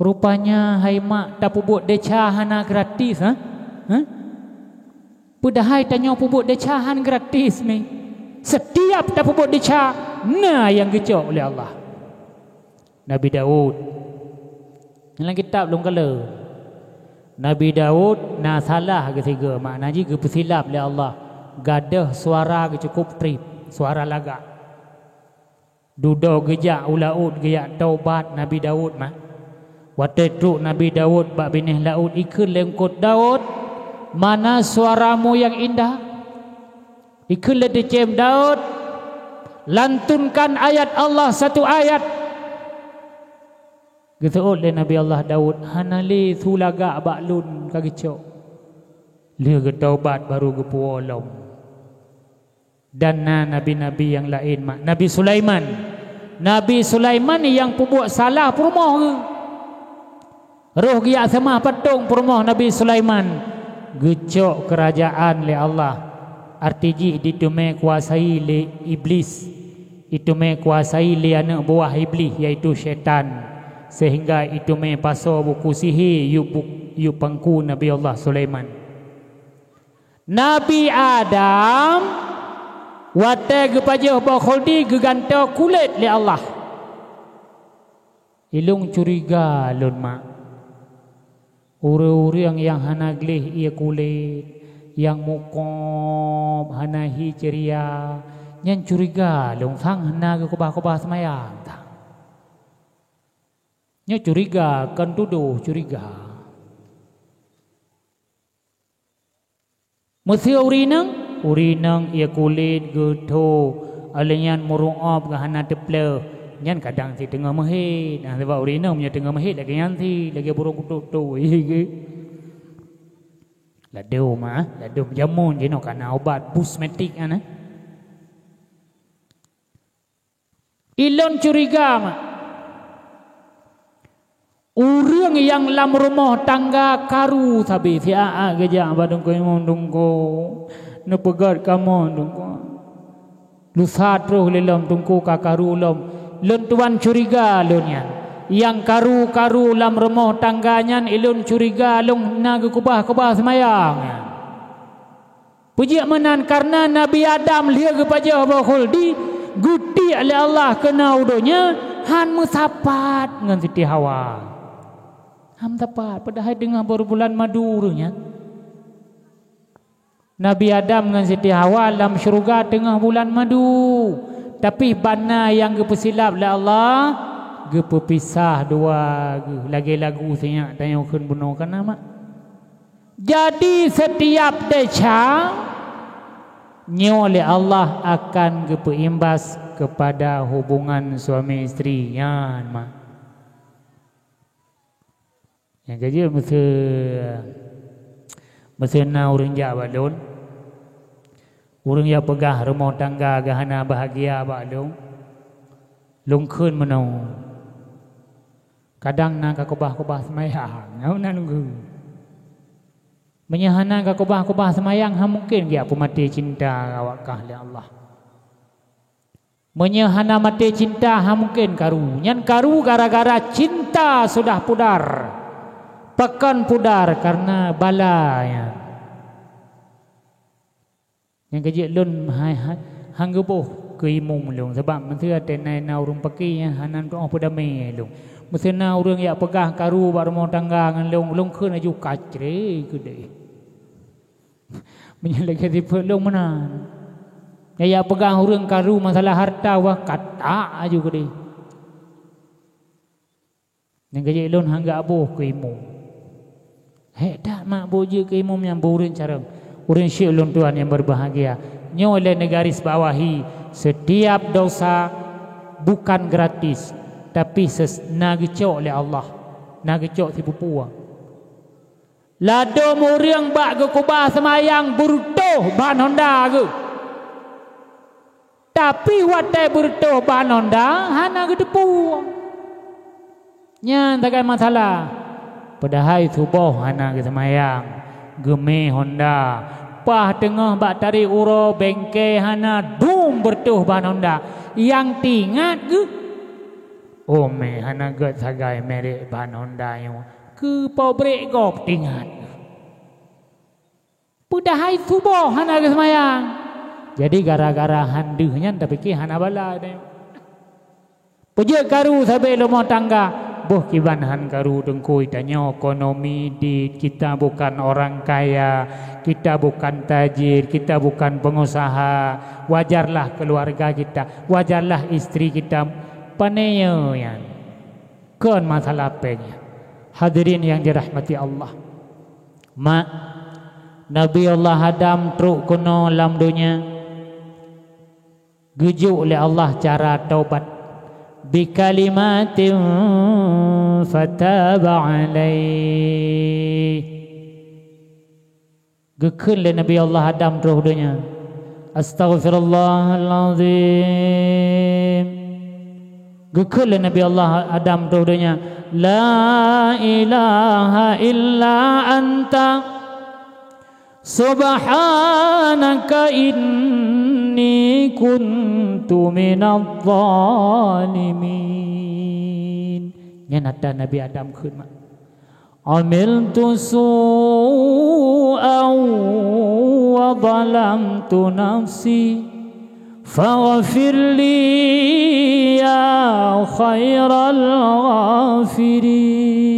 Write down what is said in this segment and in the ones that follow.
Rupanya hai mak tak pubuk deca hana gratis ha? Ha? Padahal tanya pubuk deca han gratis me. Setiap tak pubuk deca nah yang gecok oleh Allah. Nabi Daud dalam kitab belum kala Nabi Daud na salah ketiga maknanya ke persilap oleh Allah. Gadah suara ke cukup trip, suara lagak. Dudo gejak ulaud gejak taubat Nabi Daud mah. Waktu tu Nabi Daud bak binih laud ikut lengkot Daud, mana suaramu yang indah? Ikut ledecem Daud, lantunkan ayat Allah satu ayat. Gitu oleh Nabi Allah Daud, hanali thulaga baklun kagicok. Dia ke taubat baru ke puolom. Dan nabi-nabi yang lain mak. Nabi Sulaiman ni yang pembuat salah perumah ke? Roh giyak semah patung perumah Nabi Sulaiman. Gecok kerajaan le Allah. Artiji ditumai kuasai le iblis. Itu kuasai le anak buah iblis iaitu syaitan. Sehingga itu paso buku sihir yu pangku Nabi Allah Sulaiman. Nabi Adam wate gepajah bakhuldi geganta kulit li Allah. Ilung curiga lun mak. Orang-orang yang hana glih ia kulit, yang mukob hana hi ceria, yang curiga lung sang hana ke kubah-kubah semayang. Nya curiga kan tuduh curiga. Mesti urinang ia kulit geto alenyan muru'ab gahana teple nyan kadang si tengah mahit nah sebab urinang punya tengah mahit lagi nyan si lagi burung kutuk tu ladu jamun je no kana obat pusmetik ana ilon curiga mak urang yang lam rumah tangga karu sabi si aa gejak badung ko dungko no pegat kamu dungko lusat roh lelam tungku kakaru lom lun tuan curiga lunyan yang karu-karu lam rumah tangganya ilun curiga lung naga kubah-kubah semayang puji menan karena Nabi Adam lihat kepada bakhuldi guti oleh Allah kena udonya han musapat dengan Siti Hawa ham tepat padahal dengan berbulan madurunya Nabi Adam dengan Siti Hawa dalam syurga tengah bulan madu. Tapi bana yang gepesilap oleh Allah gepepisah dua lagi lagu saya tanya kun bunuh kan nama. Jadi setiap deca nyo oleh Allah akan gepeimbas kepada hubungan suami isteri yan mak. Yang jadi mesti na urang jabalun. Urang yang pegah rumah tangga gahana bahagia baklung. Lungkeun menau. Kadang nak kubah-kubah semayang, ngau na nunggu. Menyahana ka kubah-kubah semayang ha mungkin dia mati cinta awakah li Allah. Menyahana mati cinta ha mungkin karu. Nyan karu gara-gara cinta sudah pudar. Pekan pudar karena balanya. Yang kejik lun hanggebuh ke imum lung sebab mentera tenai na urang pakinya hanan tu apa dame lung. Mesti na urang ya pegah karu bar rumah tangga ngan lung keun aju kacre gede. Menyelagi tipe lung mana. Ya pegah urang karu masalah harta wah kata aju gede. Yang kejik lun hangga abuh ke imum. Dak mak boje ke imum yang burin carang. Urang syekh ulun tuan yang berbahagia. Nyo oleh negaris bawahi setiap dosa bukan gratis tapi nagecok oleh Allah. Nagecok si pupua. Lado muriang bak ke kubah semayang burtuh ban Honda ke. Tapi watai burtuh ban Honda hana ke depu. Nya takkan masalah. Padahal subuh hana ke semayang. Geme Honda pah tengah bak tarik uro bengke hana dum bertuh ban Honda yang tingat ke Ome hana gat sagai merek ban Honda yo. Ke pobrek gop tingat. Pudahai subuh hana ke semayang. Jadi gara-gara handuhnya tapi ki hana bala deh. Puja karu sampai rumah tangga. Boh kiban han karu dengkui tanya ekonomi di kita bukan orang kaya, kita bukan tajir, kita bukan pengusaha. Wajarlah keluarga kita, wajarlah istri kita paneyo yan. Kon masalah apanya. Hadirin yang dirahmati Allah. Mak Nabi Allah Adam truk kuno dalam dunia. Gejuk oleh Allah cara taubat. Bikalimatin fataba alaih. Gekun oleh Nabi Allah Adam truk dunia. Astaghfirullahalazim. Gekun oleh Nabi Allah Adam truk dunia. La ilaha illa anta subhanaka inni kuntu minadh dhalimin. Yang ada Nabi Adam khun mak. Amiltu su'an wa zalamtu nafsi faghfir li ya khairal ghafirin.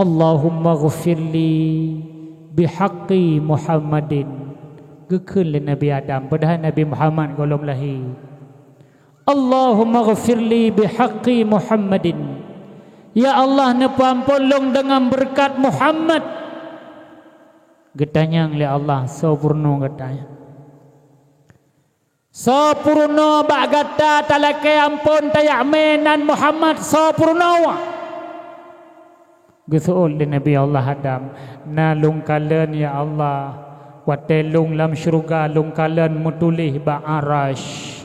Allahumma ghafirli bihaqqi Muhammadin. Gekun le Nabi Adam padahal Nabi Muhammad golong lahir. Allahumma ghafirli bihaqqi Muhammadin. Ya Allah nepampolong dengan berkat Muhammad. Getanyang le Allah sempurna getanya. Sempurna bak gata talakai ampun tayak menan Muhammad sempurna. Gesuul di Nabi Allah Adam na lung kalen ya Allah wate lung lam syurga lung kalen mutulih ba arash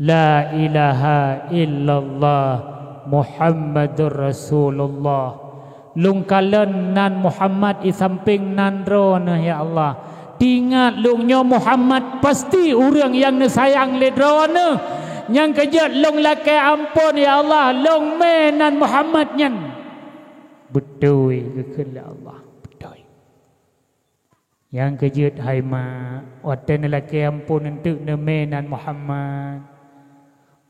la ilaha illallah Muhammadur Rasulullah. Lung kalen nan Muhammad i samping nan drone ya Allah. Tingat lungnya Muhammad pasti orang yang sayang le drone. Yang kejat lung lakai ampun ya Allah lung menan Muhammad nyan. Betul ke Allah betul. Yang kejut hai ma watan laki ampun untuk nemenan Muhammad.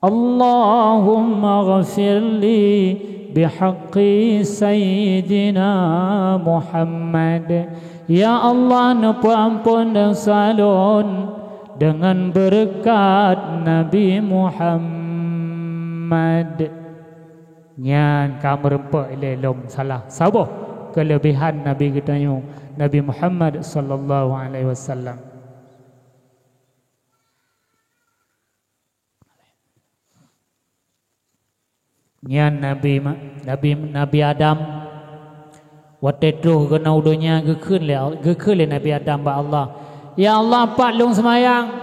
Allahumma ghafirli bihaqqi sayyidina Muhammad. Ya Allah nepu ampun dan salun dengan berkat Nabi Muhammad. Nyan kamu rempak lelom salah saboh kelebihan Nabi kita Nabi Muhammad sallallahu alaihi wasallam. Nyan Nabi Adam watetruh kenau dunia gekun le Nabi Adam ba Allah. Ya Allah empat lung semayang.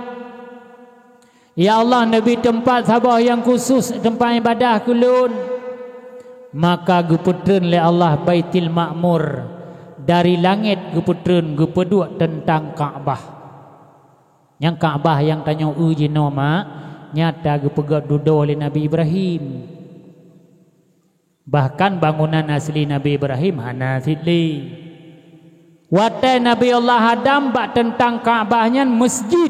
Ya Allah Nabi tempat sabah yang khusus tempat ibadah kulun. Maka geputreun le Allah Baitul Ma'mur dari langit geputreun gepeduk tentang Kaabah. Yang Kaabah yang tanya uji nama nyata gepegat dudo oleh Nabi Ibrahim. Bahkan bangunan asli Nabi Ibrahim hana fitli. Watai Nabi Allah Adam bak tentang Kaabahnya masjid.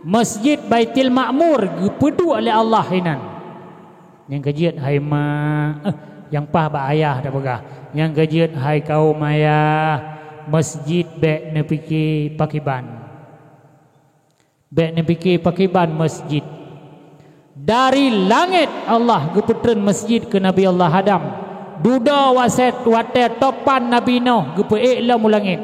Masjid Baitul Ma'mur gepeduk oleh Allah hinan. Yang kejiat hai ma yang pah ba ayah dah begah. Yang kejiat hai kaum ayah masjid bek nepiki pakiban. Bek nepiki pakiban masjid. Dari langit Allah geputreun masjid ke Nabi Allah Adam. Duda waset wate topan Nabi Nuh gepe iklam langit.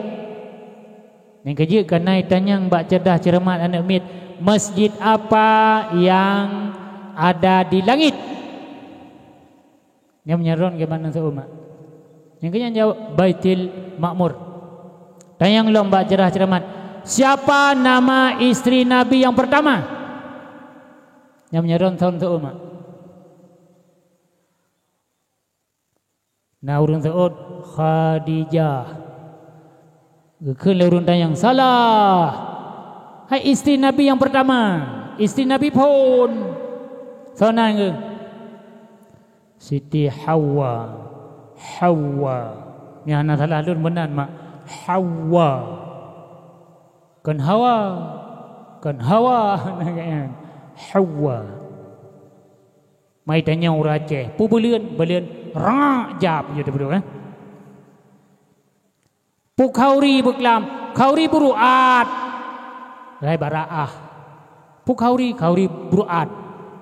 Yang kejiat kanai tanyang bak cerdah cermat anak mit, masjid apa yang ada di langit? Yang menyeron ke mana seumat. Yang kenyang jawab Baitul Ma'mur. Tanyang lomba cerah cermat. Siapa nama istri Nabi yang pertama? Yang menyeron tahun seumat. Nah urun seud Khadijah. Gekun le urun tanyang salah. Hai istri Nabi yang pertama. isteri Nabi pun sonan ke Siti Hawa. Ni ana salah lun benan mak. Hawa. Kan Hawa. Hawa. Mai tanya orang Aceh, pu belian rak jap je tu kan. Pu khauri beklam, khauri buruat. Rai baraah. Pu khauri buruat.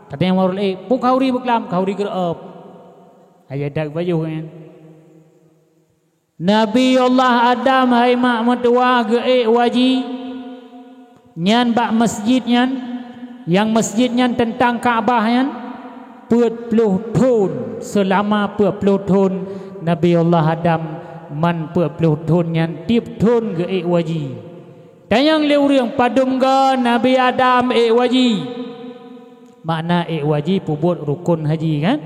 Tadi yang marul pu khauri beklam, khauri gerep. Ayat dak baju kan. Nabi Allah Adam hai mak mertua ge waji. Nyan bak masjid nyan, yang masjid nyan tentang Kaabah nyan. 40 tahun selama 40 tahun Nabi Allah Adam man 40 tahun yang tiap tahun ke waji. Dan yang leureung padum ga Nabi Adam waji. Makna waji pubut rukun haji kan.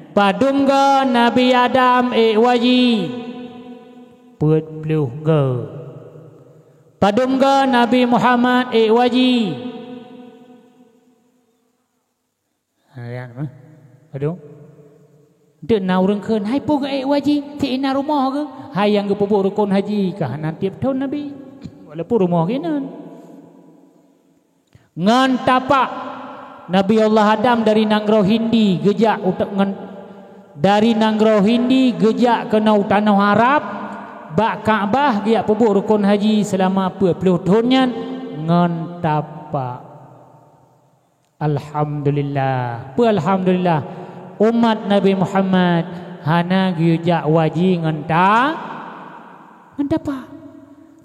Padum ga Nabi Adam waji. 40 ga. Padum ga Nabi Muhammad waji. Ayat apa? Aduh. Dek na urang keun hai pu ke waji ti ina rumah ke hai yang ke pupuk rukun haji kah nan tiap tahun Nabi walaupun rumah kinan ngan tapak Nabi Allah Adam dari Nanggro Hindi gejak utak ngan dari Nanggro Hindi gejak ke nau tanah Arab bak Kaabah giak pupuk rukun haji selama 40 tahun ngan tapak. Alhamdulillah. Alhamdulillah. Umat Nabi Muhammad hana gyujak waji ngenta pa.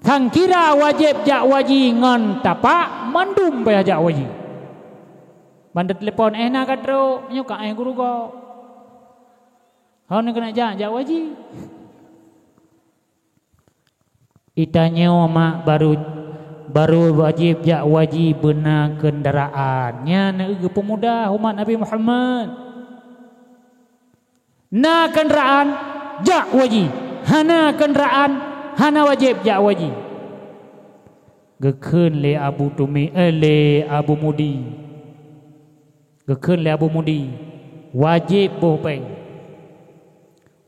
Thang kira wajib jak waji ngenta pa mandum bayar jak waji. Bandet telepon nak katro nyuka guru go. Hau nak kena jak waji. Itanya mak baru wajib jak wajib benar kendaraannya negeri pemuda umat Nabi Muhammad na kendaraan jak wajib hana kendaraan hana wajib jak wajib gekeun le Abu Tumi le Abu Mudi gekeun le Abu Mudi wajib boh peng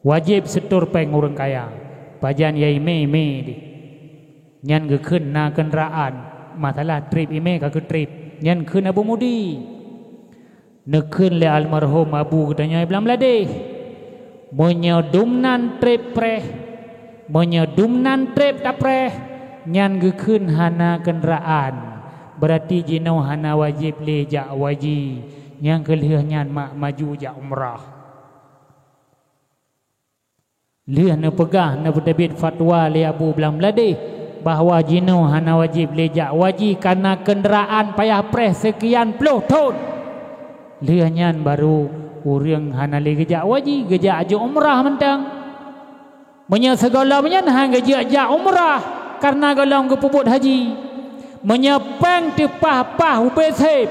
wajib setur peng orang kaya pajan yai me di nyan ke keun na kendaraan masalah trip ime ka ke trip nyan keun Abu Mudi nekeun le almarhum Abu katanya iblam ladeh menyedumnan trip tapreh nyan ke keun hana kendaraan berarti jinau hana wajib le jak waji yang kelih nyan mak maju jak umrah lih na pegah na berdebit fatwa le Abu iblam ladeh bahawa jino hana wajib lejak waji karena kenderaan payah preh sekian puluh tahun. Lianyan baru urang hana lejak waji gejak aja umrah mentang. Menya segala menyan hang gejak umrah karena galang ke puput haji. Menyepeng tepah-pah ubesep.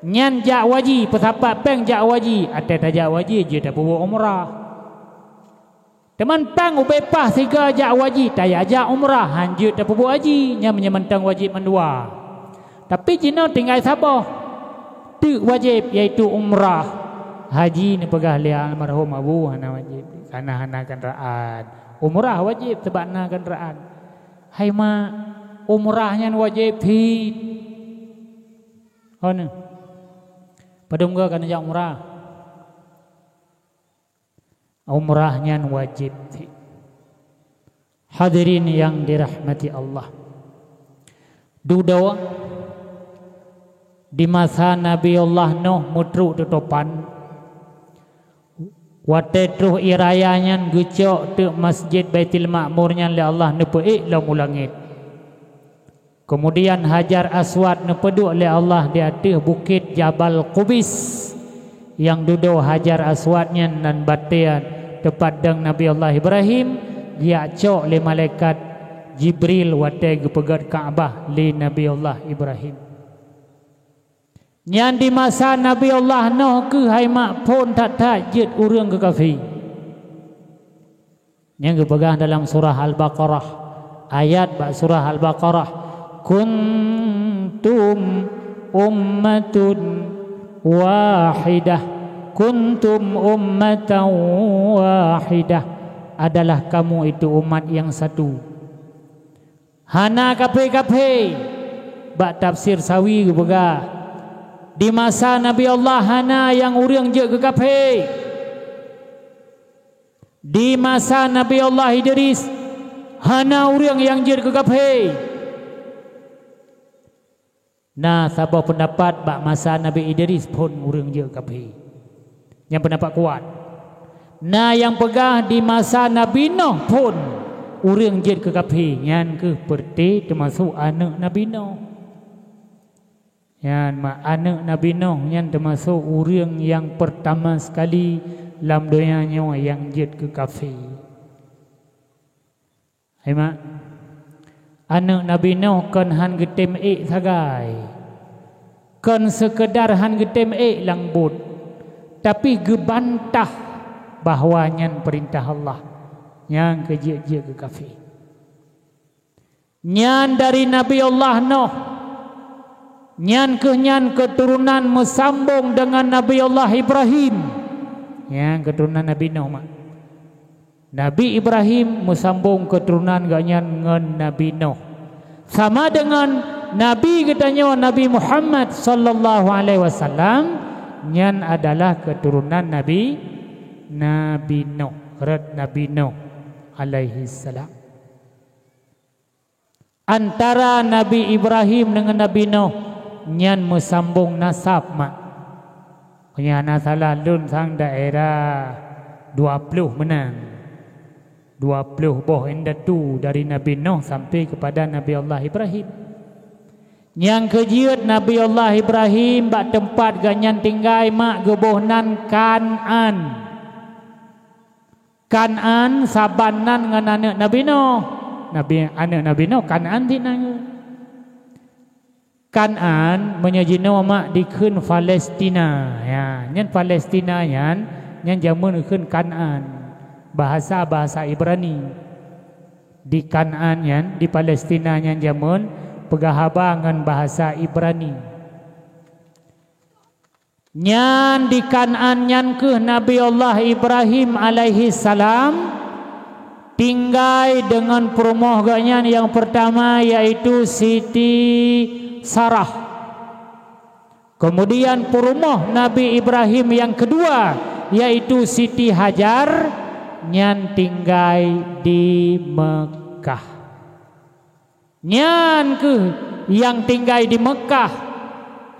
Nyan jak waji pesapat peng jak waji atet jak waji je dah puput umrah. Teman pang ubepah siga jak wajib taya jak umrah hanjut dah pubu haji nya menyemantang wajib mendua. Tapi jino tinggal sabar. Tu wajib iaitu umrah. Haji ni pegah li almarhum Abu hana wajib karena hana kenderaan. Umrah wajib sebab hana kenderaan. Hai mak umrahnya wajib hit. Hana. Padum ga kana jak umrah. Umrahnya wajib. Hadirin yang dirahmati Allah. Dudawa di masa Nabi Allah Nuh mutru tutupan. Watetruh irayanya gucok tu masjid Baitul Ma'murnya li Allah nepeik la mulangit. Kemudian Hajar Aswad nepeduk li Allah di atas bukit Jabal Qubis yang duduk Hajar Aswadnya dan batian tepat deng Nabi Allah Ibrahim dia cok le malaikat Jibril wate gepegat Kaabah li Nabi Allah Ibrahim. Nyan di masa Nabi Allah Nuh ke hai mak pun tak tajid urang ke kafi. Yang gepegang dalam surah Al-Baqarah ayat surah Al-Baqarah kuntum ummatun wahidah. Kuntum ummatan wahidah. Adalah kamu itu umat yang satu. Hana kape-kape bak tafsir sawi bega. Di masa Nabi Allah hana yang urang je ke kape. Di masa Nabi Allah Idris hana urang yang je ke kape. Nah, sabah pendapat bak masa Nabi Idris pun urang je ke kape. Yang pendapat kuat. Nah, yang pegah di masa Nabi Nuh pun urang je ke kape. Yang ke perti termasuk anak Nabi Nuh. Yang anak Nabi Nuh yang termasuk urang yang pertama sekali dalam dunianya yang je ke kafe. Hai mak. Anak Nabi Nuh kan han getem sagai. Kan sekedar han getem langbut. Tapi gebantah bahawa nyan perintah Allah yang keje-je ke kafe. Nyan dari Nabi Allah Nuh. Nyan keturunan mesambung dengan Nabi Allah Ibrahim. Yang keturunan Nabi Nuh mak. Nabi Ibrahim mesambung keturunan ganyan dengan Nabi Nuh. Sama dengan Nabi katanya Nabi Muhammad sallallahu alaihi wasallam, nyan adalah keturunan Nabi Nuh, rat Nabi Nuh alaihi salam. Antara Nabi Ibrahim dengan Nabi Nuh nyan mesambung nasab mak. Punya nasalah lun sang daerah 20 menang. 20 boh endatu dari Nabi Nuh sampai kepada Nabi Allah Ibrahim. Yang kejiut Nabi Allah Ibrahim bak tempat ganyan tinggai mak gebohnan Kan'an. Kan'an sabanan dengan anak Nabi Nuh. Anak Nabi Nuh Kan'an tinanya. Kan'an menyajina mak dikeun Palestina. Ya, nyan Palestina nyan jamun dikeun Kan'an. Bahasa Ibrani. Di Kan'an di Palestina nyan jamun pegahabangan bahasa Ibrani. Nyan di Kan'an nyan ke Nabi Allah Ibrahim alaihi salam tinggal dengan perumoh ganyan yang pertama yaitu Siti Sarah. Kemudian perumoh Nabi Ibrahim yang kedua yaitu Siti Hajar nyan tinggal di Mekah. Nyan ke yang tinggal di Mekah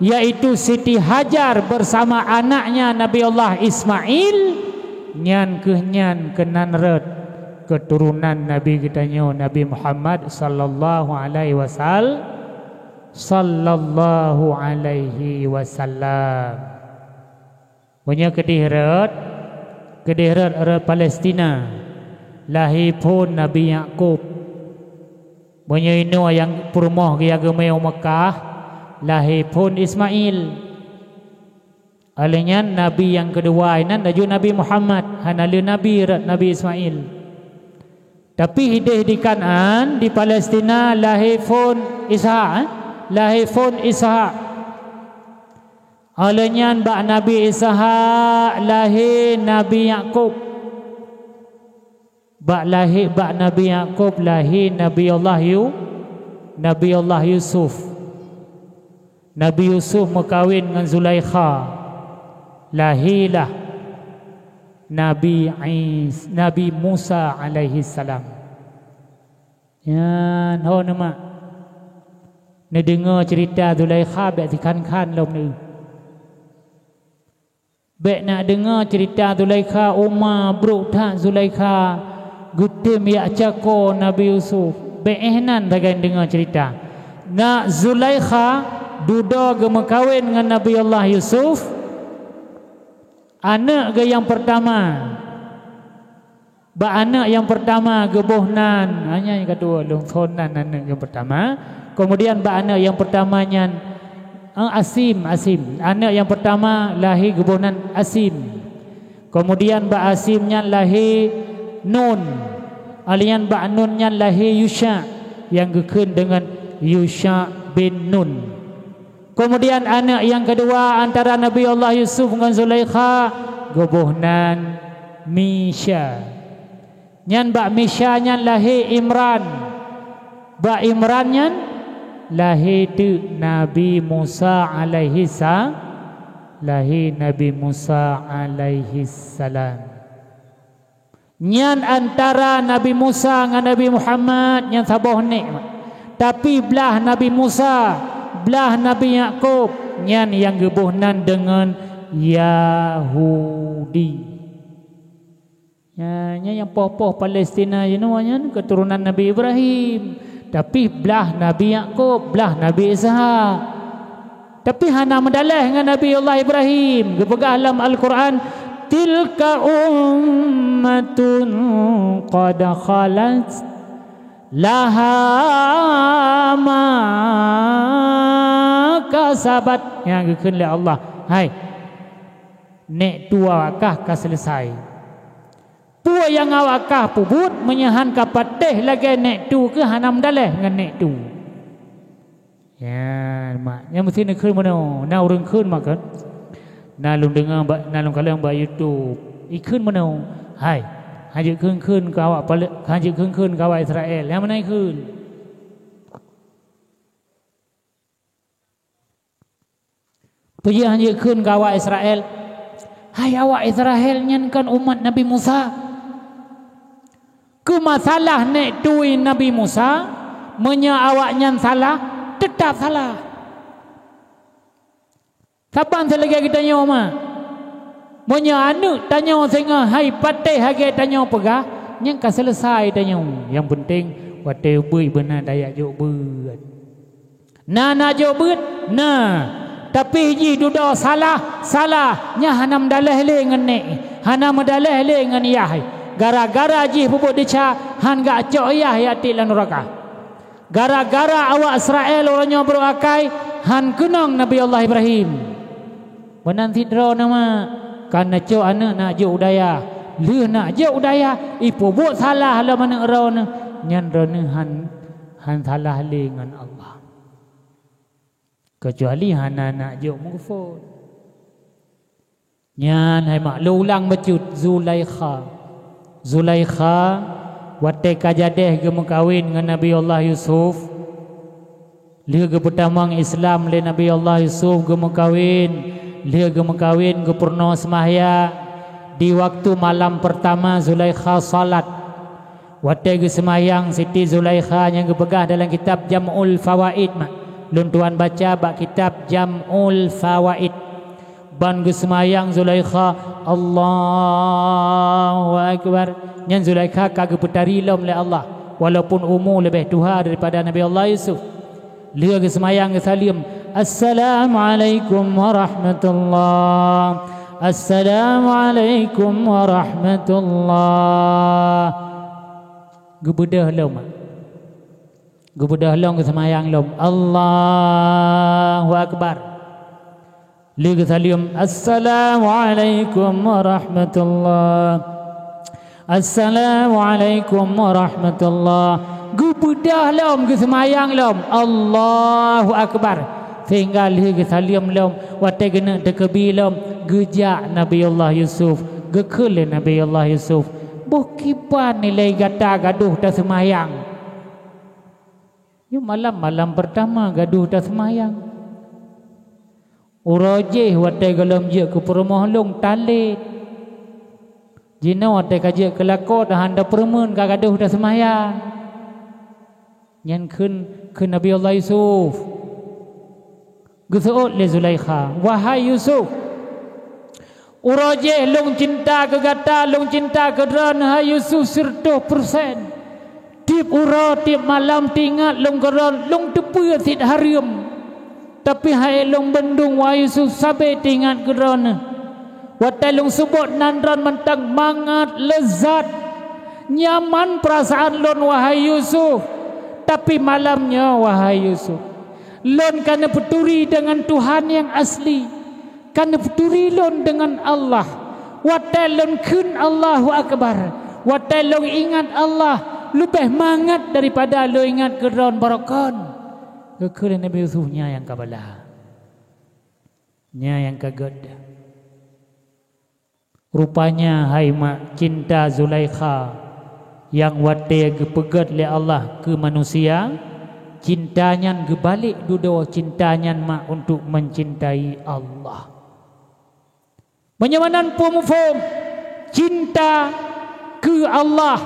yaitu Siti Hajar bersama anaknya Nabi Allah Ismail nyan kenan red keturunan Nabi kitanya Nabi Muhammad sallallahu alaihi wasallam. Punya kedihrat Palestina lahir pun Nabi Yakub. Punya ino yang perumoh ke agama Mekah lahir pun Ismail. Alanya Nabi yang kedua inan daju Nabi Muhammad hanalu Nabi Ismail. Tapi hidup di Kan'an di Palestina lahir pun Ishak. Alanya bak Nabi Ishak lahir Nabi Yakub. Bak Nabi Yakub lahir Nabi Allah Yusuf. Nabi Yusuf berkahwin dengan Zulaikha. Lahirlah Nabi Musa alaihi salam. Ya, ho nama. Ni dengar cerita Zulaikha bek dikan-kan lom ni. Bek nak dengar cerita Zulaikha Umar bro tak Zulaikha gutim ya cako Nabi Yusuf. Bek ehnan bagian dengar cerita. Nak Zulaikha duda gemekawin dengan Nabi Allah Yusuf. Anak ke yang pertama. Ba anak yang pertama gebohnan. Hanya yang kedua lungsonan anak yang pertama. Kemudian ba anak yang pertamanya Asim. Anak yang pertama lahir gebohnan Asim. Kemudian ba Asimnya lahir Nun. Alian ba Nunnya lahir Yusha yang gekun dengan Yusha bin Nun. Kemudian anak yang kedua antara Nabi Allah Yusuf dengan Zulaikha gebuhnan Misha. Nyan bak Misha nyan lahir Imran. Bak Imran nyan lahir tu Nabi Musa alaihi salam. Lahir Nabi Musa alaihi salam. Nyan antara Nabi Musa dengan Nabi Muhammad yang saboh nikmat. Tapi belah Nabi Musa, belah Nabi Yaqub, nyan yang gebuhnan dengan Yahudi. Ya, yang poh-poh Palestina you know, keturunan Nabi Ibrahim. Tapi belah Nabi Yaqub, belah Nabi Ishaq. Tapi hana mendalah dengan Nabi Allah Ibrahim. Gepegah dalam Al-Quran, tilka ummatun qad khalat laha ma kasabat. Yang gekeun oleh Allah, hai nek tua kah ka selesai. Pua yang awakah pubut menyahan kapateh lagi nek tu ke hanam daleh dengan nek tu. Ya, mak, yang mesti nak keun mana? Na urang keun makan. Na lung dengar na lung kalang ba YouTube. Ikeun mana? Hai, hajik keun ka awak hajik keun ka awak Israel. Yang mana keun? Puji hajik keun ka awak Israel. Hai awak Israel nyan kan umat Nabi Musa. Ke masalah nek tuin Nabi Musa menya awak nyan salah, tetap salah. Kapan selagi kita tanya ma? Menya anu tanya sehingga hai patih hage tanya pegah, nyang ka selesai tanya. Yang penting wate bui benar daya jok beut. Na jok beut, nah. Tapi ji duda salah nya hanam dalah le ngan nek. Hanam dalah le ngan yah. Gara-gara ji pupuk deca han gak cok yah ya ti lan neraka. Gara-gara awak Israel orangnya berakai han kenang Nabi Allah Ibrahim. Menanti dro nama karena cok anak nak jok udaya. Leh nak jok udaya ipu buat salah la mana ro ne nyan ro ne han salah le ngan Allah. Kecuali hana nak jok mukfur. Nyan hai mak lulang becut Zulaikha wate kajadeh ge mengkawin dengan Nabi Allah Yusuf. Lia ge pertamang Islam le Nabi Allah Yusuf ge mengkawin. Lia ge mengkawin ge purna semahya. Di waktu malam pertama Zulaikha salat. Wate ge semayang Siti Zulaikha yang ge pegah dalam kitab Jam'ul Fawaid mak. Lun tuan baca bak kitab Jam'ul Fawaid. Ban ge semayang Zulaikha Allahu Akbar. Nyan Zulaikha kage putari lom le Allah. Walaupun umur lebih tua daripada Nabi Allah Yusuf. Lia ge semayang ge salim. Assalamualaikum warahmatullah. Assalamualaikum warahmatullah. Gebedah lom. Gebedah long ke semayang lom. Allahu Akbar. Lia salim. Assalamualaikum warahmatullah. Assalamualaikum warahmatullah. Gebedah lom ke semayang lom. Allahu Akbar. Sehingga lia salim lom. Wate kena tekebi lom. Gejak Nabi Allah Yusuf. Gekele Nabi Allah Yusuf. Bukipan nilai gata gaduh dah semayang. Yo malam pertama gaduh dah semayang. Urajih wate galam je ke perumah long talit. Jina wate kaje ke lakot dah handa permen ka gaduh dah semayang. Nyan kun Nabi Allah Yusuf. Gesuot le Zulaikha, wahai Yusuf. Urajih long cinta ke gata, long cinta ke dran hai Yusuf 100%. Tip ura tip malam tingat long geron long tepu sit harium. Tapi hai long bendung wa Yusuf sabe tingat geron. Watai long sebut nandran mentang mangat lezat nyaman perasaan lon wahai Yusuf. Tapi malamnya wahai Yusuf lon kana peturi dengan Tuhan yang asli. Kana peturi lon dengan Allah. Watai lon kun Allahu Akbar. Watai lon ingat Allah lebih mangat daripada lo ingat geron barakon. Kekele Nabi Yusufnya yang kabalah. Nya yang kaget. Rupanya hai mak cinta Zulaikha yang wate gepegat le Allah ke manusia, cintanya gebalik dudo cintanya mak untuk mencintai Allah. Menyamanan pemufum cinta ke Allah,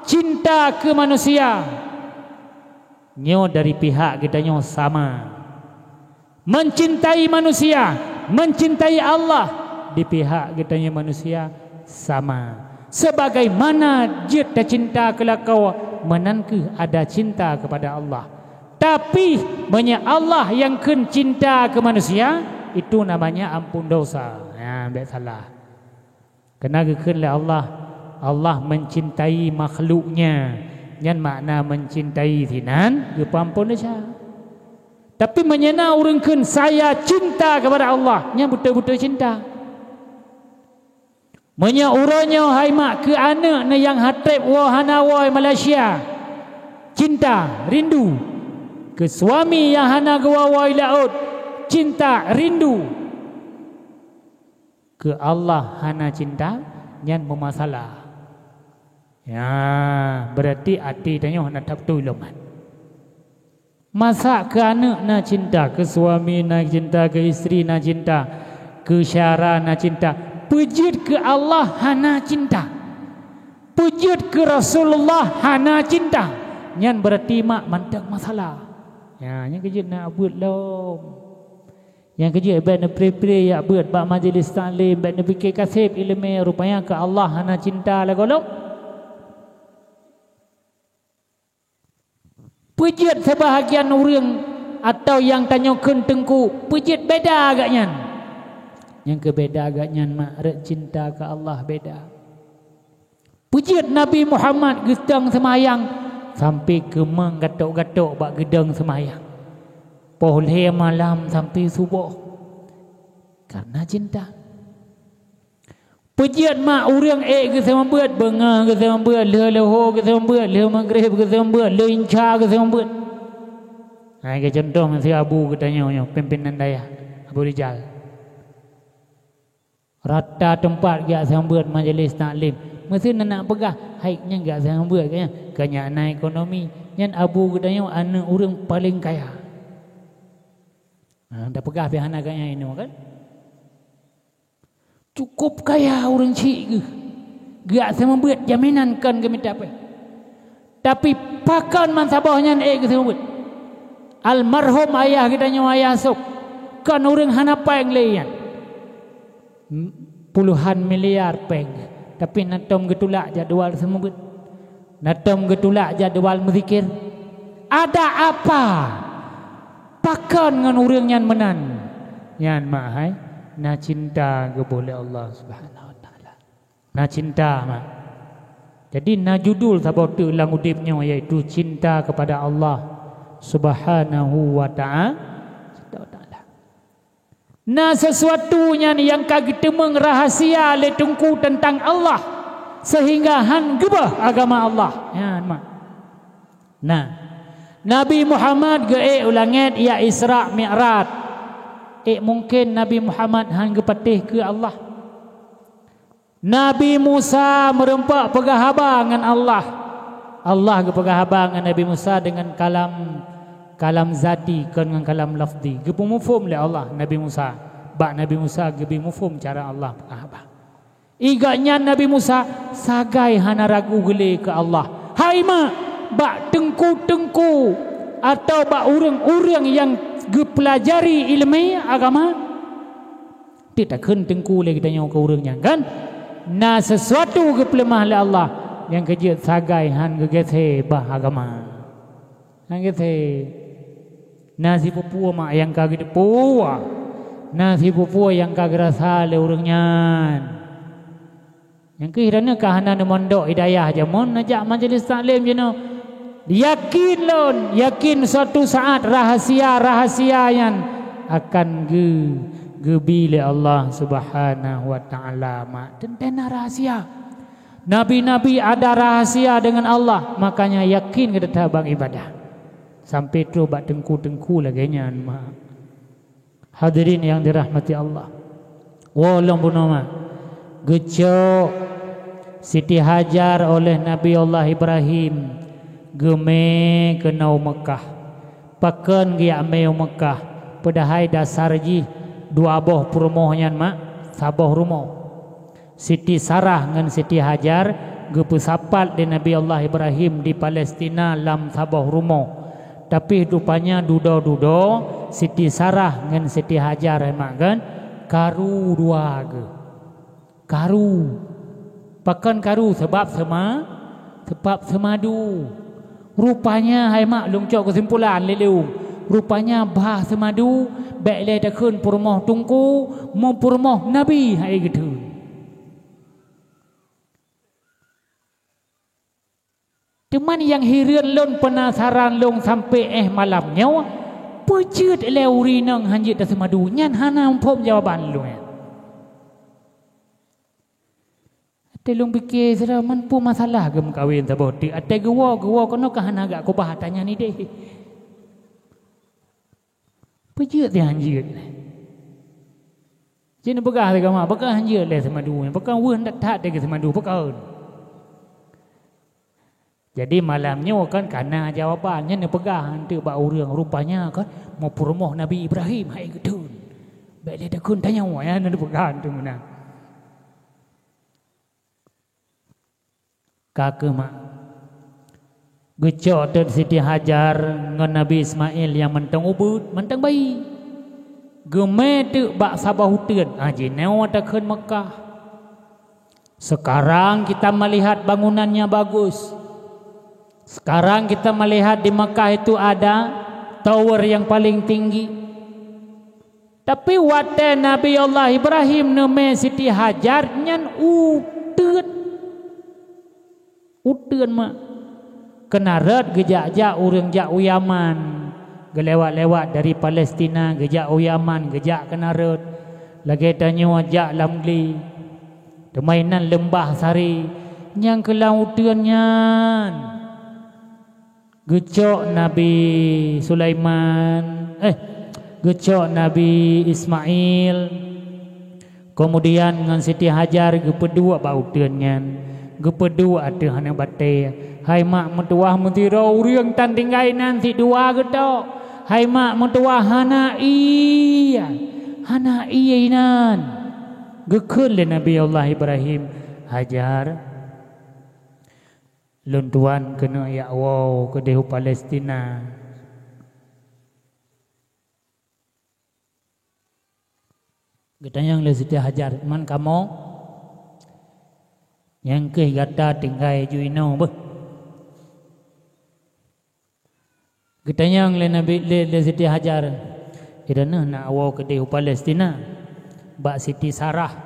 cinta ke manusia. Nyo dari pihak kita nyo sama. Mencintai manusia, mencintai Allah di pihak kita nyo manusia sama. Sebagaimana kita cinta kelakau menanku ada cinta kepada Allah. Tapi banyak Allah yang ken cinta ke manusia, itu namanya ampun dosa. Ya, tak salah. Kena kekenlah Allah. Allah mencintai makhluknya. Yang makna mencintai thinan, dia ampun dosa. Tapi menyena orang ken saya cinta kepada Allah, nya betul-betul cinta. Menya uranya hai mak ke anak na yang hatib wahana wai Malaysia. Cinta, rindu. Ke suami yang hana gawai laut, cinta, rindu. Ke Allah hana cinta, nyan bermasalah. Ya, berarti hati tanya nak tak betul loman. Masa ke anak nak cinta, ke suami nak cinta, ke isteri nak cinta, ke syara nak cinta. Pujud ke Allah hana cinta. Pujud ke Rasulullah hana cinta. Nyan berarti mak mantap masalah. Ya, yang kerja nak buat lom. Yang kerja baik nak pray-pray ya buat bak majlis taklim, baik nak fikir kasih ilmu rupanya ke Allah hana cinta lah golok. Pujud sebahagian orang atau yang tanyakan tengku, pujud beda agaknya. Yang kebeda agaknya mak rek cinta ke Allah beda. Pujud Nabi Muhammad gedang semayang sampai ke menggatok-gatok bak gedang semayang. Boleh malam sampai subuh karena cinta. Pujud mak orang ke sama buat benga ke sama buat leho ke sama buat leho maghrib ke sama buat leho inca ke sama buat. Hai ke contoh si Abu katanya pimpinan daya Abu Rijal. Rata tempat gak sama buat majlis taklim. Mesti nak pegah haiknya gak sama buat kanya naik ekonomi. Yang Abu katanya anak orang paling kaya. Dah pegah pihak anak kaya ini kan? Cukup kaya orang cik ke. Gak sama buat jaminan kan ke minta apa. Tapi pakan mansabahnya ke sama buat. Almarhum ayah katanya ayah sok. Kan orang hanapa yang lain. Puluhan miliar peng. Tapi natom getulak jadual sama buat. Natom getulak jadual berzikir. Ada apa? Pakan dengan orang yang menan. Yang mahai. Na cinta ke boleh Allah Subhanahu wa taala. Na cinta mak. Jadi na judul sabatu lang udipnya iaitu cinta kepada Allah Subhanahu wa taala. Na sesuatunya yang kagita mengrahasia le tungku tentang Allah sehingga han gebah agama Allah. Ya mak. Nah, Nabi Muhammad ge ulanget ia Isra Mi'raj. Mungkin Nabi Muhammad hang patih ke Allah. Nabi Musa merempak pegahaba dengan Allah. Allah ke pegahaba dengan Nabi Musa dengan kalam zati dengan kalam lafzi. Ge pemufum le Allah Nabi Musa. Bak Nabi Musa ge mufum cara Allah pegahaba. Iganya Nabi Musa sagai hana ragu gele ke Allah. Hai mak, bak tengku-tengku atau bak orang-orang yang pelajari ilmu agama tidak kena tengku lagi tanya ke orangnya kan. Nah sesuatu ke pelemah oleh Allah yang kerja sagai han gegese bah agama. Han gegese nasi pupua mak yang kagak pupua. Nasi pupua yang kagak rasa oleh orangnya. Yang kiranya kahana mondok hidayah jamon najak majlis taklim je no. Yakin lon, yakin suatu saat rahasia-rahasia yang akan gebile Allah Subhanahu wa taala mak. Tentena rahasia. Nabi-nabi ada rahasia dengan Allah, makanya yakin kita tabang ibadah. Sampai tu bak tengku-tengku lagi nya mak. Hadirin yang dirahmati Allah. Walau bunama gecok Siti Hajar oleh Nabi Allah Ibrahim geme ke nau Mekah. Paken gi ameu Mekah. Padahai dasar ji dua boh purmohnya mak saboh rumo. Siti Sarah ngan Siti Hajar gepesapat di Nabi Allah Ibrahim di Palestina lam saboh rumo. Tapi rupanya dudo Siti Sarah ngan Siti Hajar mak kan karu dua ge. Karu. Pakan karu sebab semadu. Rupanya hai mak lung cok kesimpulan leleu. Rupanya bah semadu baik le dah kun purmoh tungku mau purmoh Nabi hai gitu. Cuman yang hirian lon penasaran long sampai malamnya pejut leuri nang hanjit dah semadu nyan hana pom jawaban lu ya. Telung fikir sera man pu masalah ke kawin saboti ate gewa kono kahana gak ko bahatanya ni deh. Pejut dia hanjit. Jin begah ke mak begah hanjit le semadu begah wen dak de ke semadu begah. Jadi malamnya kan karena jawabannya ni pegang tu bak urang rupanya kan mau purmoh Nabi Ibrahim hai gedun. Baik dia kun tanya ya ni pegang tu menang. Kakek mak. Gecok dan Siti Hajar ngan Nabi Ismail yang mentang ubud, mentang bayi. Geme tu bak sabah hutan. Haji neu tak kun Mekah. Sekarang kita melihat bangunannya bagus. Sekarang kita melihat di Mekah itu ada tower yang paling tinggi. Tapi waktu Nabi Allah Ibrahim nama Siti Hajar nyan uteun mak kenarat gejak-jak urang jak Yaman gelewat-lewat dari Palestina gejak Yaman gejak kenarat lagi tanya jak lamgli temainan lembah sari nyang ke lauteun nyan gecok Nabi Sulaiman gecok Nabi Ismail kemudian dengan Siti Hajar gepedua bauteunnya gepedua ada hana bate hai mak mentuah mentira urang tan tinggai nanti dua getok hai mak mentuah hana iya nan gekeun le Nabi Allah Ibrahim Hajar luntuan kena ya wow ke dehu Palestina. Getanyang le Siti Hajar man kamu yang ke gata tinggai juino beh. Getanyang le Nabi le Siti Hajar idana nak wow ke dehu Palestina bak Siti Sarah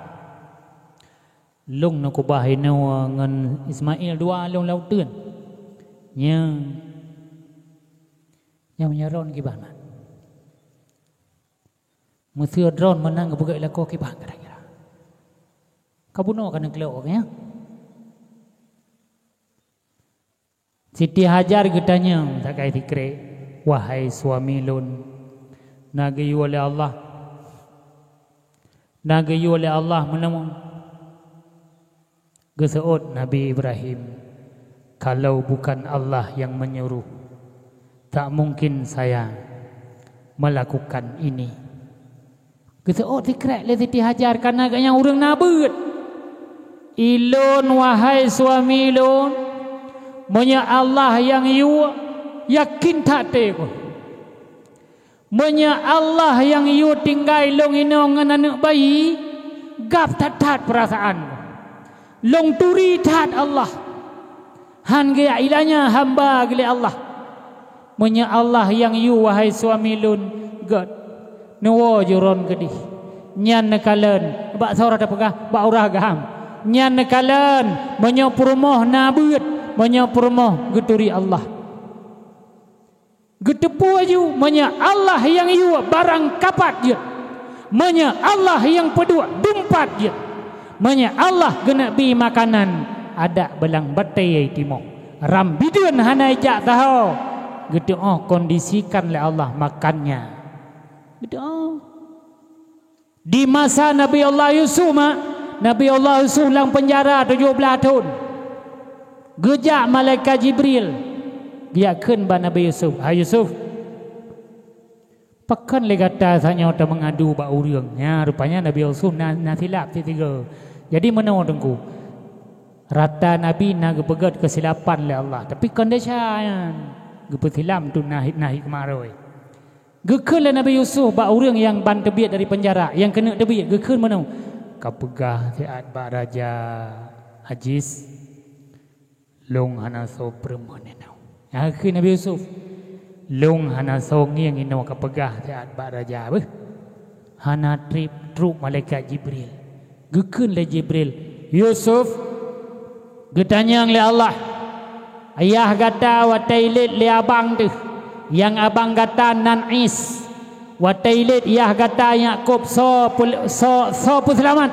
lung nak kubah ina ngan Ismail dua lung lauteun nya menyaron gibana musir drone menang begai lako kibah kira-kira kabuno kana kelok ya Siti Hajar getanya tak kai tikre wahai suami lun nagayu oleh Allah menamun geseut Nabi Ibrahim kalau bukan Allah yang menyuruh tak mungkin saya melakukan ini. Geseut dikrek le Siti Hajar karena agaknya urang nabeut. Ilun wahai suami ilun monya Allah yang yu yakin tak te ko. Monya Allah yang yu tinggai long ino ngan anak bayi gap tat perasaan. Long turi tat Allah han gaya ilanya hamba gele Allah monya Allah yang yu wahai suami lun god nuwo juron gedih nyan nekalen bak sora dapegah bak urah gaham nyan nekalen monya purmoh nabeut monya purmoh geturi Allah getepu aju monya Allah yang yu barang kapat je monya Allah yang pedua dumpat je monya Allah gena bi makanan ada belang batai timo rambideun hana jak tahu gitu kondisikan oleh Allah makannya gitu Di masa Nabi Allah Yusuf Nabi Allah Yusuf dalam penjara 17 tahun. Gejak malaikat Jibril biarkan ba Nabi Yusuf. Hai Yusuf, pakan le kata sanya ta mengadu ba urang. Ya, rupanya Nabi Yusuf na silap tiga. Jadi mana tengku? Rata Nabi na gepegat kesilapan le Allah. Tapi kondisian gepetilam tu nahi kemaroi. Gekeun le Nabi Yusuf ba urang yang ban tebiat dari penjara, yang kena tebiat gekeun mana? Kapegah tiat ba raja Hajiz long hana so permanenau. Akhir Nabi Yusuf long hana so ngiang ino kapegah tiat ba raja beh. Hana trup malaikat Jibril. Gekeun le Jibril, Yusuf getanyang le Allah. Ayah kata wa tailit le abang tu. Yang abang kata Nan'is, wa tailit ayah kata Yakub so pun selamat.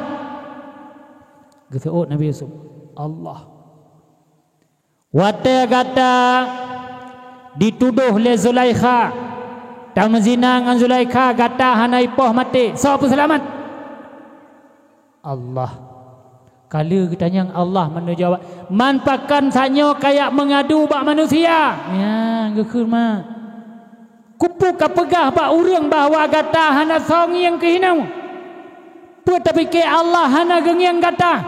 Geteut Nabi Yusuf, Allah. Wa kata dituduh le Zulaikha, tam zina dengan Zulaikha kata hanai poh mati, so pun selamat. Allah. Kala ketanya Allah mana jawab, man pakan sanyo kayak mengadu bak manusia. Ya, gekeun mah. Kupu kapegah bak urang bahawa kata hana songi yang kehinau. Tapi ke Allah hana gengiang kata.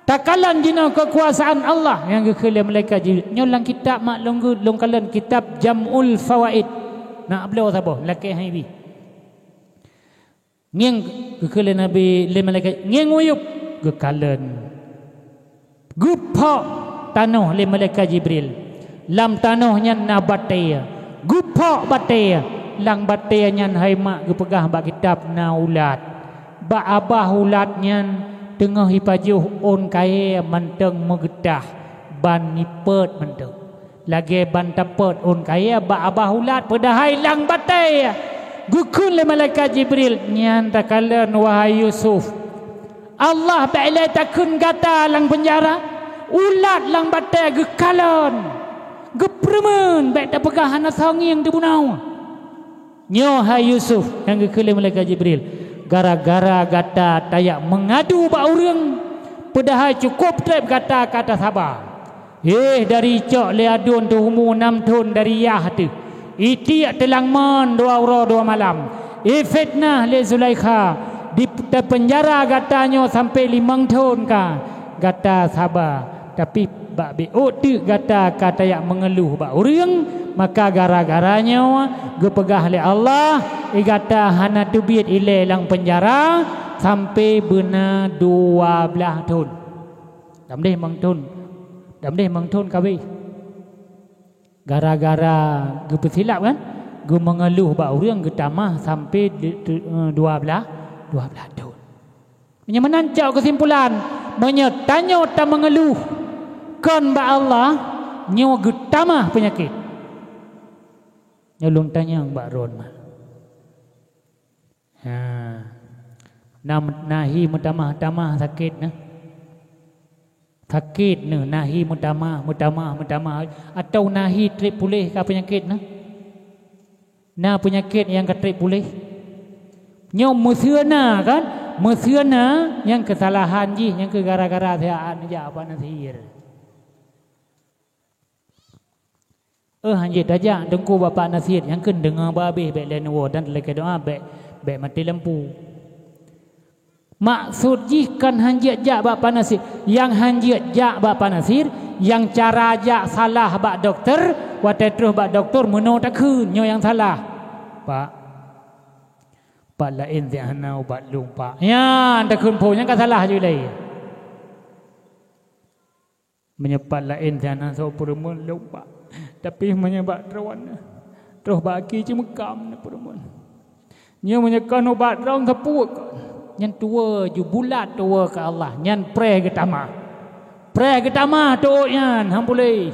Takalan jina kekuasaan Allah yang gekeun malaikat Jibril. Nyolang kitab mak long kalan kitab Jam'ul Fawaid. Nak beliau sabo laki haibi. Ngeng gekeun Nabi le malaikat ngeng uyup gekalan gupok tanah le malaikat Jibril lam tanahnya na batai gupok batai lang batai nyan hai mak gepegah bak kitab na ulat ba abah ulatnya tengah hipajuh on kae manteng megedah ban nipet manteng lagi ban tapet on kae ba abah ulat pedahai lang batai gukun le malaikat Jibril nyan takalan wahai Yusuf Allah ba'ilai takun kata lang penjara ulat lang batai gekalan gepremen baik tak pegahan asangi yang dibunau nyo hai Yusuf yang gekele malaikat Jibril gara-gara kata tayak mengadu ba urang padahal cukup trip kata sabar dari cok le adun tu umur 6 tahun dari yah tu iti telang mon 2 malam fitnah le Zulaikha di penjara katanya sampai 5 tahun kata sabar tapi bak beut tu kata yang mengeluh bak urang maka gara-garanya gepegah le Allah kata hana tubit ile lang penjara sampai bena 12 tahun damdeh mang tahun kabe gara-gara gepesilap kan ge mengeluh bak urang getamah sampai 12 tahun. Menancau kesimpulan, tanya tak mengeluh. Kon ba Allah nyo getamah penyakit. Nyolong tanya mbak Ron mah. Nahi mutamah sakit nah. Sakit nah nahi mutamah atau nahi trip pulih ka penyakit nah. Nah penyakit yang trip pulih. Nyom musyeuna kan musyeuna yang kesalahan ji yang ke gara-gara seaan aja apa nasir hanjit aja dengku bapak nasir yang ke dengar babeh baik lain wo dan lagi doa baik mati lampu maksud ji kan hanjit jak bapak nasir yang hanjit jak bapak nasir yang cara jak salah bak doktor watai terus bak doktor meno tak keun nyo yang salah Pak lain zihana ubat lupa. Ya, anda kun punya kan salah juga lagi. Menyepat lain zihana so perumun lupa. Tapi menyebat rawan. Terus baki cuma kam na perumun. Nya menyekan ubat rawan tepuk. Nyan tua ju bulat tua ke Allah. Nyan pre ke tamah. Pre ke tamah tu nyan hampulih.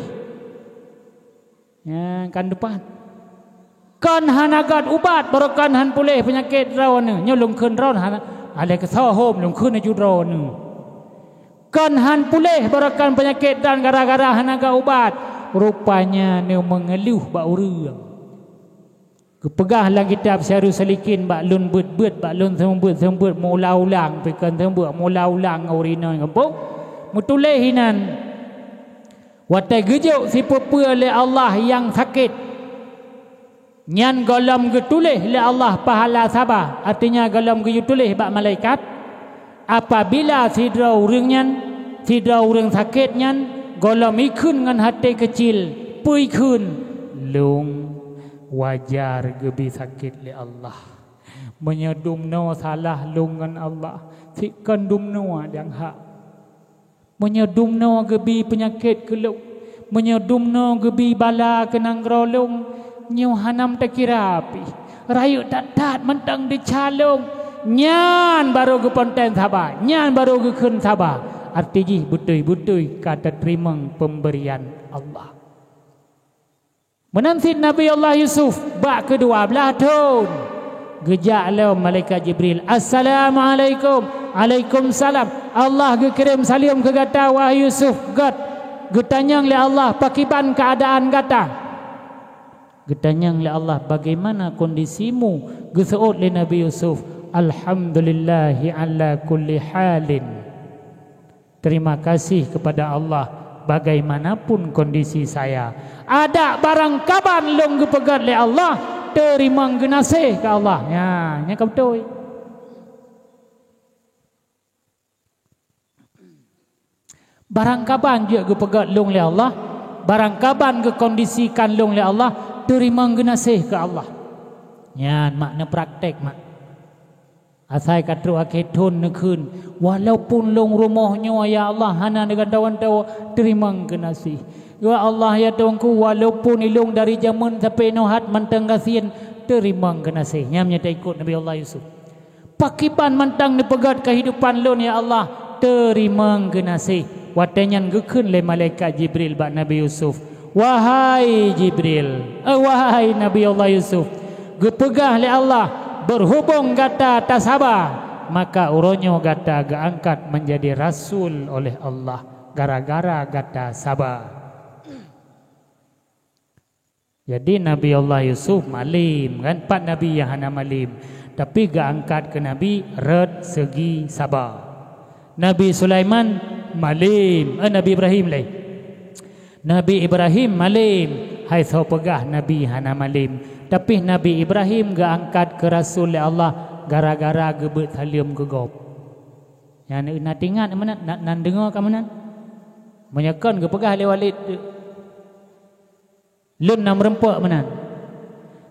Ya, kan depan. Kan hanagat ubat barukan han pulih penyakit rawan nya lung keun rawan ale ke sahom lung keun ju rawan kan han pulih barukan penyakit dan gara-gara hanagat ubat rupanya ne mengeluh ba urang Kepegah dalam kitab Syarul Salikin bak lun bet-bet bak lun sembut mula-ulang pekan sembut mula-ulang urina kampung mutuleh hinan watai gejuk si pepua le Allah yang sakit nyan golom getuleh le Allah pahala sabar artinya golom getuleh bak malaikat apabila sidra urang nyan sidra urang sakit nyan golom ikun ngan hati kecil pui kun lung wajar gebi sakit li Allah menyedumno salah lungan Allah sikan dumno yang hak menyedumno gebi penyakit keluk menyedumno gebi bala kenang rolong nyu hanam tak kira api rayu tat mentang dicalung nyan baru ke ponten sabar nyan baru ke kun sabar artinya betul-betul kata terima pemberian Allah. Menansit Nabi Allah Yusuf bak ke-12 tahun. Gejak lalu malaikat Jibril. Assalamualaikum. Waalaikumsalam. Allah kirim salam ke gata wahai Yusuf. Getanyang le Allah pakiban keadaan gata. Getanyang le Allah bagaimana kondisimu? Geseut le Nabi Yusuf. Alhamdulillahi ala kulli halin. Terima kasih kepada Allah bagaimanapun kondisi saya. Ada barang kaban long gepegat le Allah, terima genasih ke Allah. Ya, nya kau betul. Barang kaban je gepegat long le Allah, barang kaban gekondisikan long le Allah, terima genasih ke Allah. Ya, makna praktek mak. Asai katru aketun nekun walaupun long rumahnya ya Allah hana dengan dawan-dawa terima genasih. Ya Allah ya Tuhanku walaupun ilung dari zaman sampai nohat mantang kasihan terima genasih. Nyamnya tak ikut Nabi Allah Yusuf. Pakipan mantang dipegat kehidupan lon ya Allah terima genasih. Watanyan gekun le malaikat Jibril bak Nabi Yusuf. Wahai Jibril, wahai Nabi Allah Yusuf, gepegah le Allah berhubung gata tak sabar maka uronyo gata geangkat menjadi rasul oleh Allah gara-gara gata sabar. Jadi Nabi Allah Yusuf malim kan, empat Nabi yang hana malim tapi geangkat ke Nabi red segi sabar. Nabi Sulaiman malim, Nabi Ibrahim lain. Nabi Ibrahim malim, hai so pegah Nabi hana malim. Tapi Nabi Ibrahim geangkat ke Rasul Allah gara-gara gebet salim gegop. Yang nak ingat mana nak dengar ke mana? Menyakan ke pegah le Walid. Lun nam rempuk mana?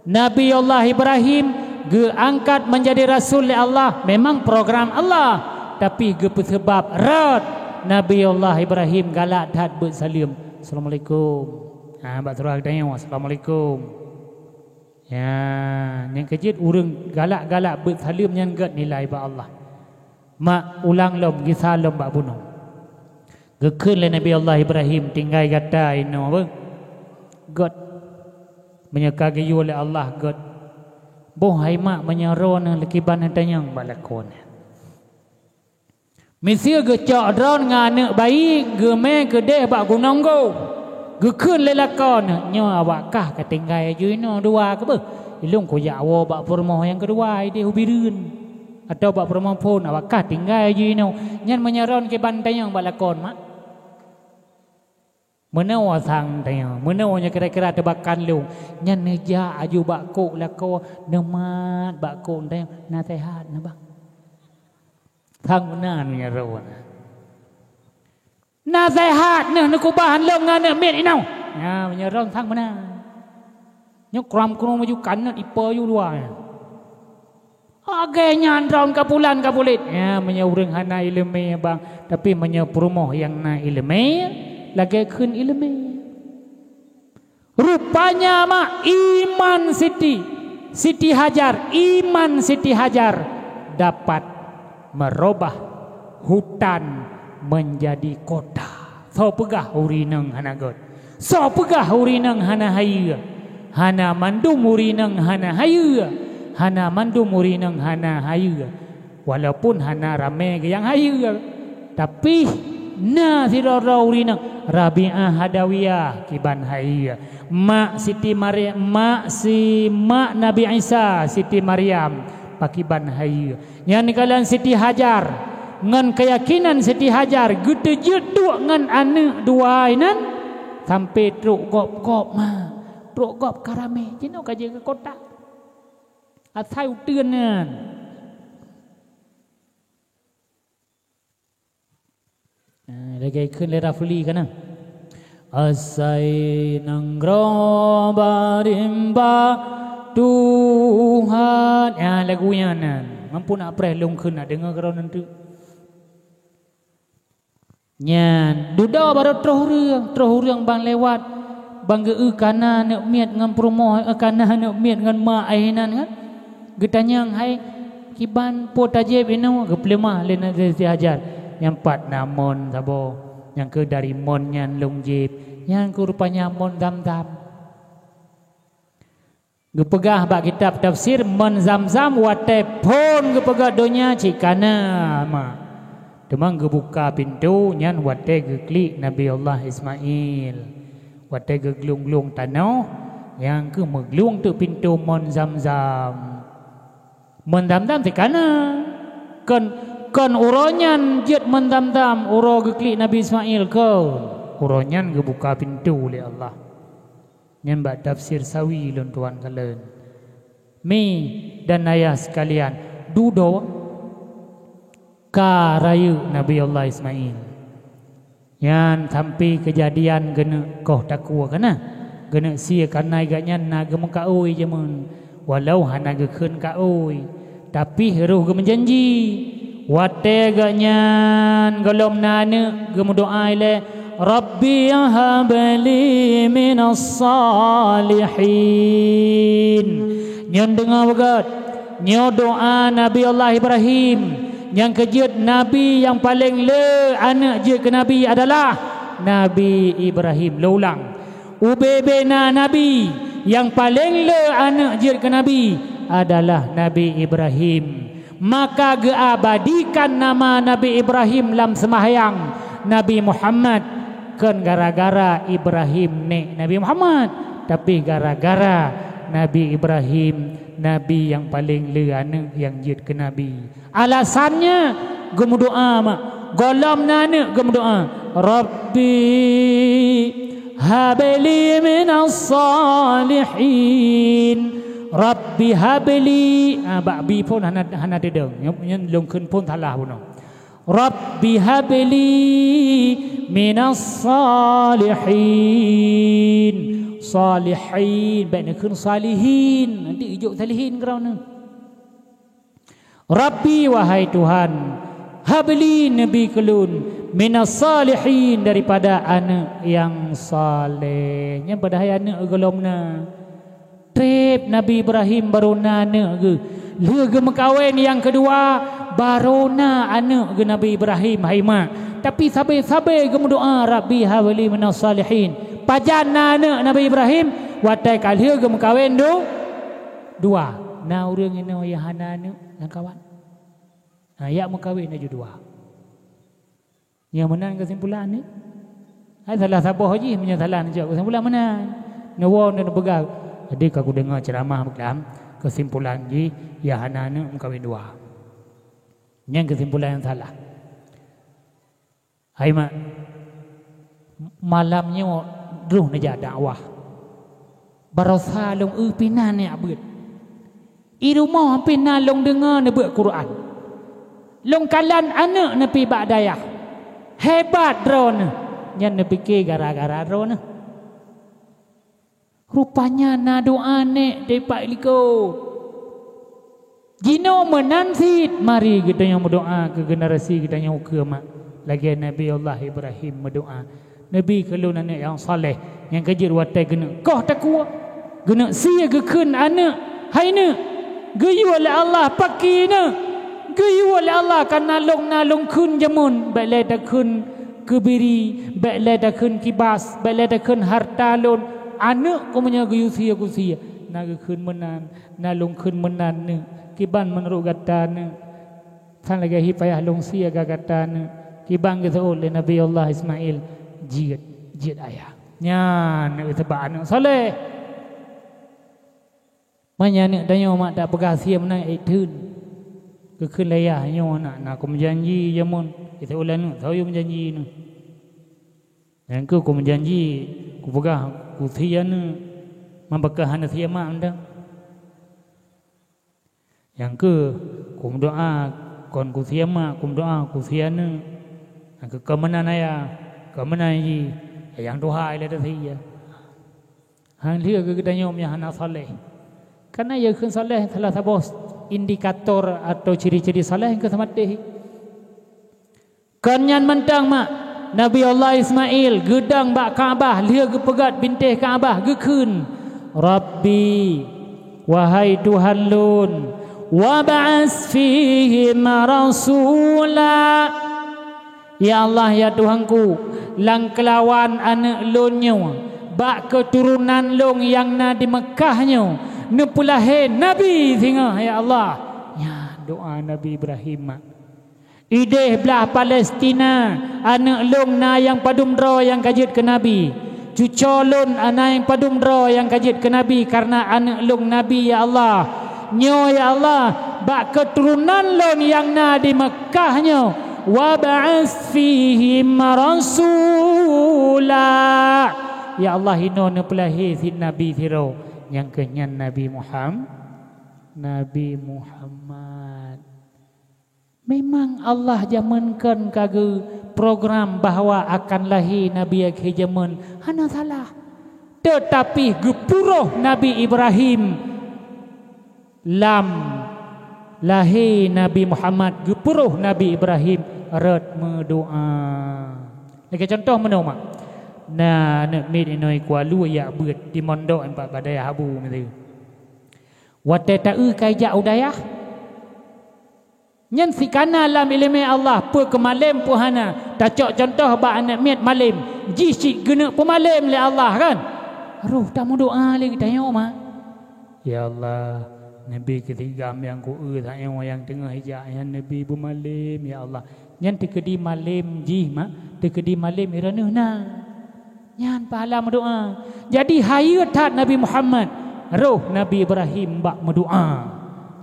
Nabi Allah Ibrahim geangkat menjadi Rasul Allah memang program Allah tapi sebab rat Nabi Allah Ibrahim galak dat bet salim. Assalamualaikum. Bak surah tanya assalamualaikum. Ya, yang kejit urang galak-galak bersalim yang gad nilai ba Allah. Mak ulang lom gisalom bak bunuh. Gekun le Nabi Allah Ibrahim tinggal kata ino apa? God menyekagi oleh Allah God. Boh hai mak menyaron lekiban tanyang balakon. Mesti gecok dron ngane baik geme gede bak gunung go. Gekun lelakon nyo awakah ketinggai aja ino dua ke be ilung ko yawo bak permoh yang kedua dia hubireun atau bak permoh pun awakah tinggai aja ino nyan menyaron ke bantai yang balakon mak menawa sang tanya menawa nya kira-kira tebakan lu nyan neja aju bak ko lako nemat bak ko tanya nasihat na bang sang menan menyaron nasihat ni kubahan long ngane mit inau ya menyerang thang mana nyok kram kuno majukan na ipa yu luar age nyan raun kapulan kapulit ya menyaureng hana ilme bang tapi menyapromoh yang na ilme lagi kun ilme rupanya mak iman Siti Hajar iman Siti Hajar dapat merubah hutan menjadi kota. So pegah urinang hana god. So pegah urinang hana hayu. Hana mandum urinang hana hayu. Hana mandum urinang hana hayu. Walaupun hana rame yang hayu. Tapi na siraraurina Rabi'ah Hadawiyah kiban hai mak Siti Maryam mak Nabi Isa Siti Maryam pakiban hai yang kalian Siti Hajar ngan keyakinan Siti Hajar gede jeduk ngan anak dua inan sampai truk gop mah truk gop karame jino kaje ke kota asai uteunan lagiขึ้นเลยราฟลีกันนะasai nangro barimba Tuhan lagunya nan mampu nak preh lung keun nak dengar karo nanti nyan duda baru terusរឿងbang lewat bang geu kana nek miet ngan promo kana nek miet ngan ma ai nan kan getanyang hai kiban potajeb ino geplema lena si hajar yang empat namon sabo yang ke dari mon nyan longjib yang ke rupanya mon dam-dam gepegah bak kitab tafsir mon zam-zam wate pon gepegah donya cikana ma demang gebuka pintu nyan wate geklik Nabi Allah Ismail wate geglung-glung tanah yang ke meglung tu pintu mon zam-zam mon dam-dam cikana kan uronyan jet mendam-dam uro geklik Nabi Ismail uronyan gebuka pintu oleh Allah nyan bak tafsir sawi lon tuan kalian mi dan ayah sekalian dudo karayu Nabi Allah Ismail yan sampai kejadian gena koh takwa kana gena sia kanai ganya naga muka oi jemun walau hana gekeun ka oi tapi heruh ge menjanji wate ganyan golom nane gemu doa ile Rabbi habli minas salihin nyon dengar bagat nyo doa Nabi Allah Ibrahim yang kejut Nabi yang paling le anak je ke Nabi adalah Nabi Ibrahim ulang ubebena Nabi yang paling le anak je ke Nabi adalah Nabi Ibrahim maka geabadikan nama Nabi Ibrahim dalam sembahyang Nabi Muhammad kan gara-gara Ibrahim ne Nabi Muhammad tapi gara-gara Nabi Ibrahim Nabi yang paling leana yang jid ke Nabi alasannya gemu doa mak golam nane gemu doa Rabbi habli minas salihin Rabbi habli bakbi pun hana dedeng nyen lung keun pun talah pun Rabbi habli minas salihin baik keun salihin nanti ijuk salihin kerana Rabbi wahai Tuhan habli nabi kelun minas salihin daripada anak yang saleh nya pada hai anak golomna trip Nabi Ibrahim barona anak ke lega mekawin yang kedua barona anak ke Nabi Ibrahim hai mak tapi sabai-sabai ke doa Rabbi habli minas salihin pajan anak Nabi Ibrahim watai kali ke mekawin dua na urang ino ya hana anak yang kawan ya mekawin aja dua yang menang kesimpulan ni ai salah sabah haji menyasalan je kesimpulan menang nawa nak begal jadi aku dengar ceramah dalam kesimpulan ji ya hanana mengkawin dua. Yang kesimpulan yang salah. Hai mak malamnya ruh naja dakwah. Barasa long pinan ni abut. I rumah pinan long dengar ne buat Quran. Long kalan anak ne pi badayah. Hebat drone. Yang ne fikir gara-gara drone. Rupanya na doa nek depak liko. Jino menansit mari kita yang berdoa ke generasi kita yang mak. Lagi Nabi Allah Ibrahim berdoa. Nabi kalau anak yang saleh yang kejir watai kena kau takwa. Kena sia kekeun anak. Hai ne. Geyu oleh Allah pakina. Geyu oleh Allah kan nalung kun jamun baik le takun kebiri, baik le takun kibas, baik le takun harta lon. Anak ko punya guyusia kusia naga kun menan nalung kun menan ne kiban menurut gata ne san lagi hipayah long sia gata ne kibang kita oleh Nabi Allah Ismail jid ayah nya nak sebab anak soleh manya nak danyo mak tak berhasil menang itun ke kelayah nyo nak aku menjanji jamun kita ulan nu tahu yo menjanji nu yang ku menjanji ku pegah ku thian membekah hana thian mak anda yang ke ku doa kon ku thian mak ku doa ku thian ke kemenan ayah kemenan ji yang doa ile dah hang dia ke danyo nya hana soleh karena ya kun soleh salah satu indikator atau ciri-ciri soleh ke samadeh kanyan mentang mak Nabi Allah Ismail gedang bak Kaabah lia ke pegat bintih Kaabah ke kun Rabbi wahai Tuhan lun wa ba'as fihim rasula ya Allah ya Tuhanku lang kelawan anak lunnya bak keturunan long yang na di Mekahnya nepulahe Nabi singa ya Allah ya doa Nabi Ibrahim ideh belah Palestina anak long na yang padum dro yang kajit ke Nabi cucolun anak yang padum dro yang kajit ke Nabi karena anak long Nabi ya Allah nyo ya Allah bak keturunan long yang na di Mekahnya wa ba'as fihim rasula ya Allah hino nepulahe si Nabi siro yang kenyan Nabi Muhammad memang Allah jamankan kage program bahawa akan lahir Nabi akhir zaman hana salah tetapi gepuruh Nabi Ibrahim lam lahir Nabi Muhammad gepuruh Nabi Ibrahim red mendoa lagi contoh menoma na nak mit inoi kualu ya beut di mondok empat badai habu mesti wate ta kai ja udayah nyen sikana lam ilmu Allah pu kemalem puhana tacok contoh ba anak mit malim ji si gena pemalem le Allah kan ruh tak mau doa le kita yo ma ya Allah Nabi ketiga yang ku tak yang tengah hijak yang Nabi bumalim ya Allah nyen tekedi malim ji ma tekedi malim irana na nyan pahala mendoa jadi hayat Nabi Muhammad roh Nabi Ibrahim bak mendoa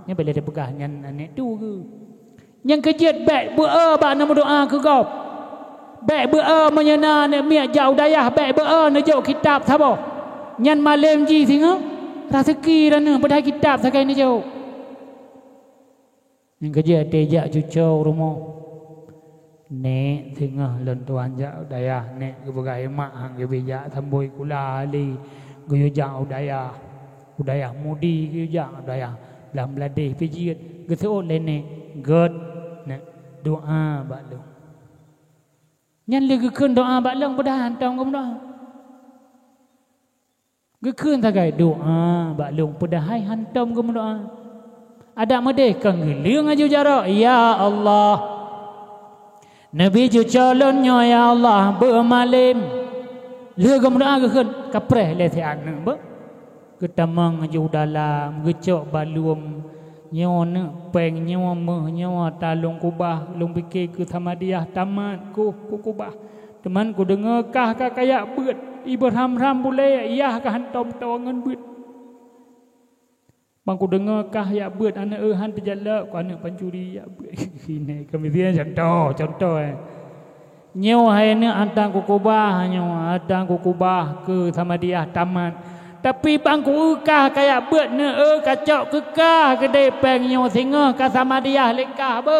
ni boleh dia pegah nyan anak tu ke yang kejit baik bea bak nak mendoa ke kau baik bea menyena nak miak jauh dayah baik bea nak jauh kitab sabo nyan malam ji singa rezeki dana pada kitab sakai ni jauh yang kejit tejak cucau rumah nek tengah lentuan jauh daya nek kebagai mak hang ke bijak samboi kula ali guyu jauh daya udaya mudi guyu jauh daya lam ladeh pijit gesot lene god nek doa baklong nyan le gekeun doa baklong pada hantam ke doa gekeun sagai doa baklong pada hai hantam ke doa ada medeh kang leung aju jarak ya Allah Nabi ju calonnya ya Allah bermalim le gam doa ke kapreh le thian be ketamang ju dalam gecok balum nyon peng nyon meh nyon talung kubah lung fikir ke samadiah tamat ku kubah teman ku dengar kah kayak beut Ibrahim boleh iya ka hantom tawangan beut bang ku dengar kah ya beut anak han terjala ku anak pancuri ya beut ini kemudian contoh nyo hai ne antang ku kubah nyo antang ku kubah ke samadiah tamat tapi bang ku kah kayak beut ne kacok ke kah kedai peng nyo singa ka samadiah lekah be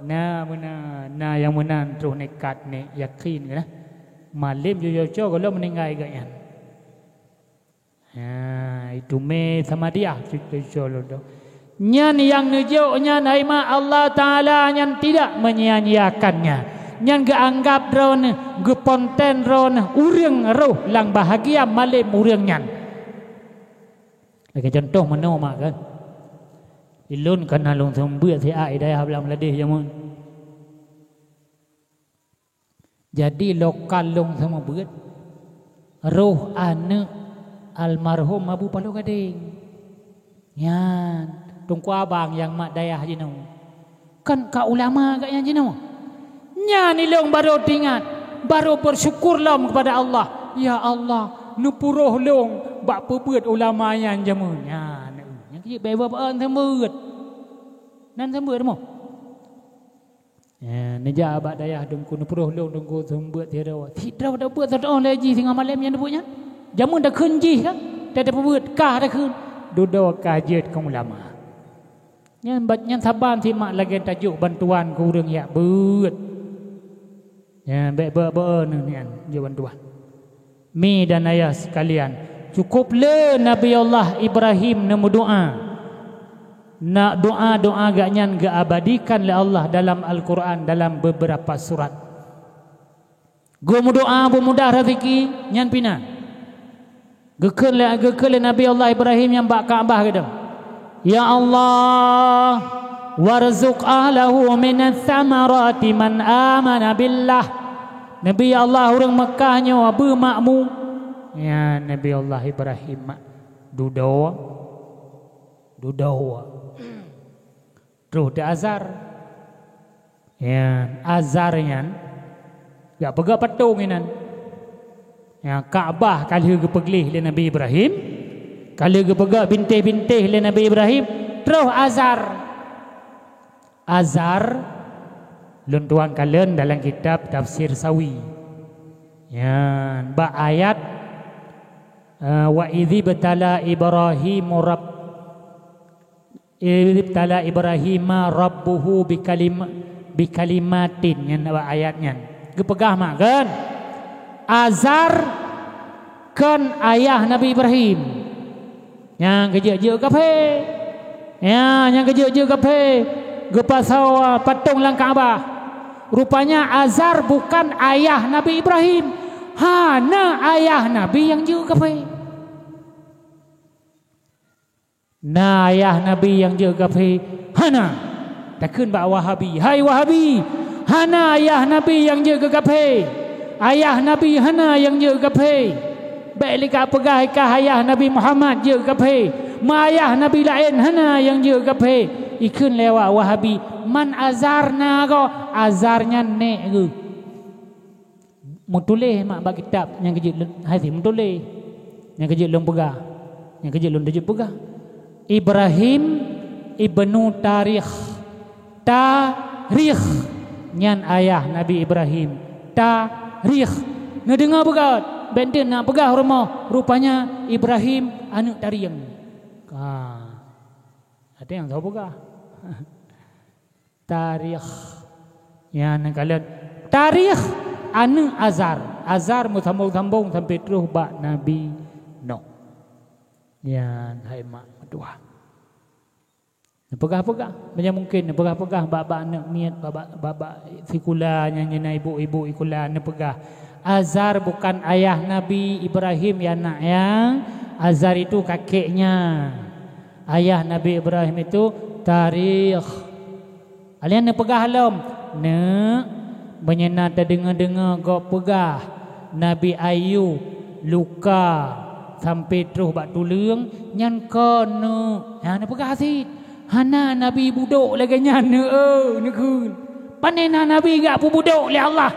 nah yang menan terus nekat ne yakin ke malim jo kalau meninggal gaknya itu me sama dia nyan yang nujuknya naima Allah Ta'ala nyan tidak menyia-nyiakannya nyan geanggap drone geponten drone urang roh lang bahagia malim urang nyan lagi contoh mana mak kan ilun kana long sembut si ai dah hablam ladih jamun jadi lokal long sama beut roh anak almarhum Abu Palu Gading nyan tungku abang yang mak dayah jino kan ka ulama gak yang jino Nya ni long baru ingat, baru bersyukur long kepada Allah. Ya Allah, nu puruh long bak pebeut ulama yang jamun. Nya yang kecil bae bapa tembeut. Nan tembeut mo. Ya, neja abak dayah dengku nu puruh long dengku tembeut tiada. Tidak ada buat tak on lagi singa malam yang debutnya. Jamun dah kunji kan? Dah ada pebeut kah dah kun. Duduk kajet kaum ulama. Yang saban simak lagi tajuk bantuan ke urang ya beut. Ya baik-baik ni kan bantuan. Mi dan ayah sekalian, cukuplah Nabi Allah Ibrahim nemu doa. Nak doa-doa agaknya ga abadikan oleh Allah dalam Al-Quran dalam beberapa surat. Gua doa mudah rezeki nyan pina. Gekel Nabi Allah Ibrahim yang bak Kaabah gitu. Ya Allah, warzuq ahlahu minas samarati man amana billah. Nabi Allah orang Mekahnya abu makmu. Ya Nabi Allah Ibrahim dudawa. Terus da azar. Ya azarnya gak pegak patung inan. Ya Kaabah kali gepeglih le Nabi Ibrahim. Kali gepegak bintih-bintih le Nabi Ibrahim. Terus azar lun tuan kalian dalam kitab tafsir Sawi. Ya ba ayat wa idzi betala Ibrahim rabbuhu bikalimatin yang ayatnya. Gepegah mak kan? Azar kan ayah Nabi Ibrahim. Yang kejek-jek kafe. Ya, yang kejek-jek kafe. Gepasau patung lang Kaabah. Rupanya Azar bukan ayah Nabi Ibrahim. Hana ayah Nabi yang jek kafe. Nah ayah Nabi yang jek kafe. Hana. Takun ba Wahabi. Hai Wahabi. Hana ayah Nabi yang jek kafe. Ayah Nabi hana yang jek kafe. Baik lika pegah ikah ayah Nabi Muhammad je kape. Ma ayah Nabi lain hana yang je kape. Ikun lewat Wahabi. Man azarna ko. Azarnya nek ke. Mutulih mak bak kitab. Yang kejut hati mutulih. Yang kejut lum pegah. Yang kejut lum dejut pegah. Ibrahim ibnu Tarikh. Tarikh. Nyan ayah Nabi Ibrahim. Tarikh. Ngedengar begat. Benden nak pegah rumah. Rupanya Ibrahim anak Tariyang. Ada yang tahu pegah. Tarikh. Ya nak kalian. Tarikh anak Azar. Azar mutambung-tambung sampai terus bak Nabi Nuh. Ya hai mak dua. Pegah-pegah. Macam mungkin pegah-pegah bak-bak anak miat bak-bak fikula nyanyi ibu-ibu ikula nak pegah. Azar bukan ayah Nabi Ibrahim ya nak ya. Azar itu kakeknya. Ayah Nabi Ibrahim itu Tarikh. Kalian nak pegah lom? Nak menyena terdengar-dengar kau pegah. Nabi Ayub luka sampai terus bak tulung nyan kono. Ya nak pegah sih. Hana Nabi buduk lagi nyan nekun. Panena Nabi gak buduk oleh Allah.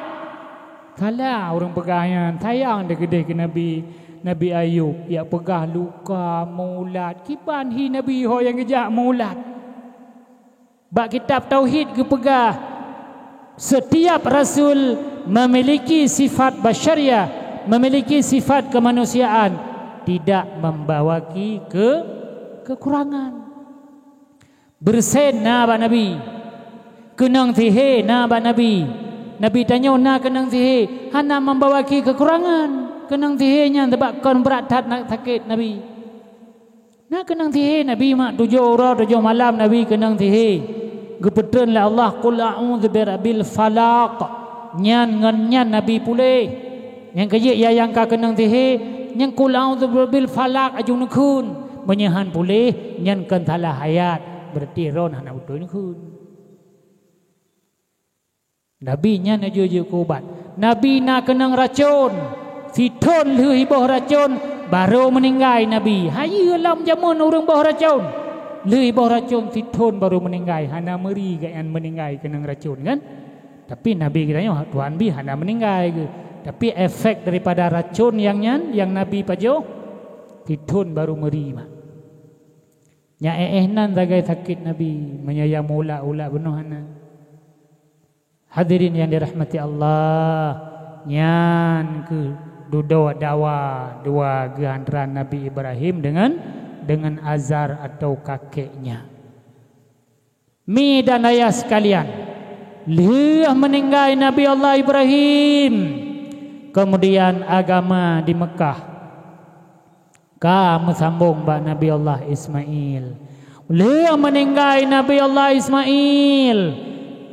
Salah orang pegahnya. Sayang dia gede ke Nabi Ayub. Ya pegah luka mulat. Kipan hi Nabi ho yang kejak mulat. Bak kitab tauhid ke pegah. Setiap rasul memiliki sifat basyariah, memiliki sifat kemanusiaan, tidak membawaki kekurangan. Bersen na ba Nabi. Kenang tihe na ba Nabi. Nabi tanya na kenang tihe, hana membawaki kekurangan. Kenang tihenya sebab kon berat nak sakit Nabi. Na kenang tihe Nabi mak 7 malam Nabi kenang tihe. Gepetren la Allah qul a'udzu birabbil falaq. Nyan ngan Nabi pulih. Yang kejik ya yang ka kenang tihe, yang qul a'udzu birabbil falaq ajung nekun. Menyahan pulih nyan kan salah hayat. Berarti ron hana betul nekun. Nabi nya na je kubat. Nabi na kenang racun. Fitun lu hibah racun baru meninggal Nabi. Hayu lam jamun orang bah racun. Lu hibah racun fitun baru meninggal. Hana meri gayaan meninggal kenang racun kan? Tapi Nabi kitanya Tuhan bi hana meninggal ke. Tapi efek daripada racun yang Nabi pajo titun baru meri mak. Nya nan tagai sakit Nabi menyayang ula benuh hana. Hadirin yang dirahmati Allah, nyan ke dua gehandaran Nabi Ibrahim dengan Azar atau kakeknya. Mi dan ayah sekalian, lihat meninggal Nabi Allah Ibrahim. Kemudian agama di Mekah kamu sambung ba Nabi Allah Ismail. Lihat meninggal Nabi Allah Ismail,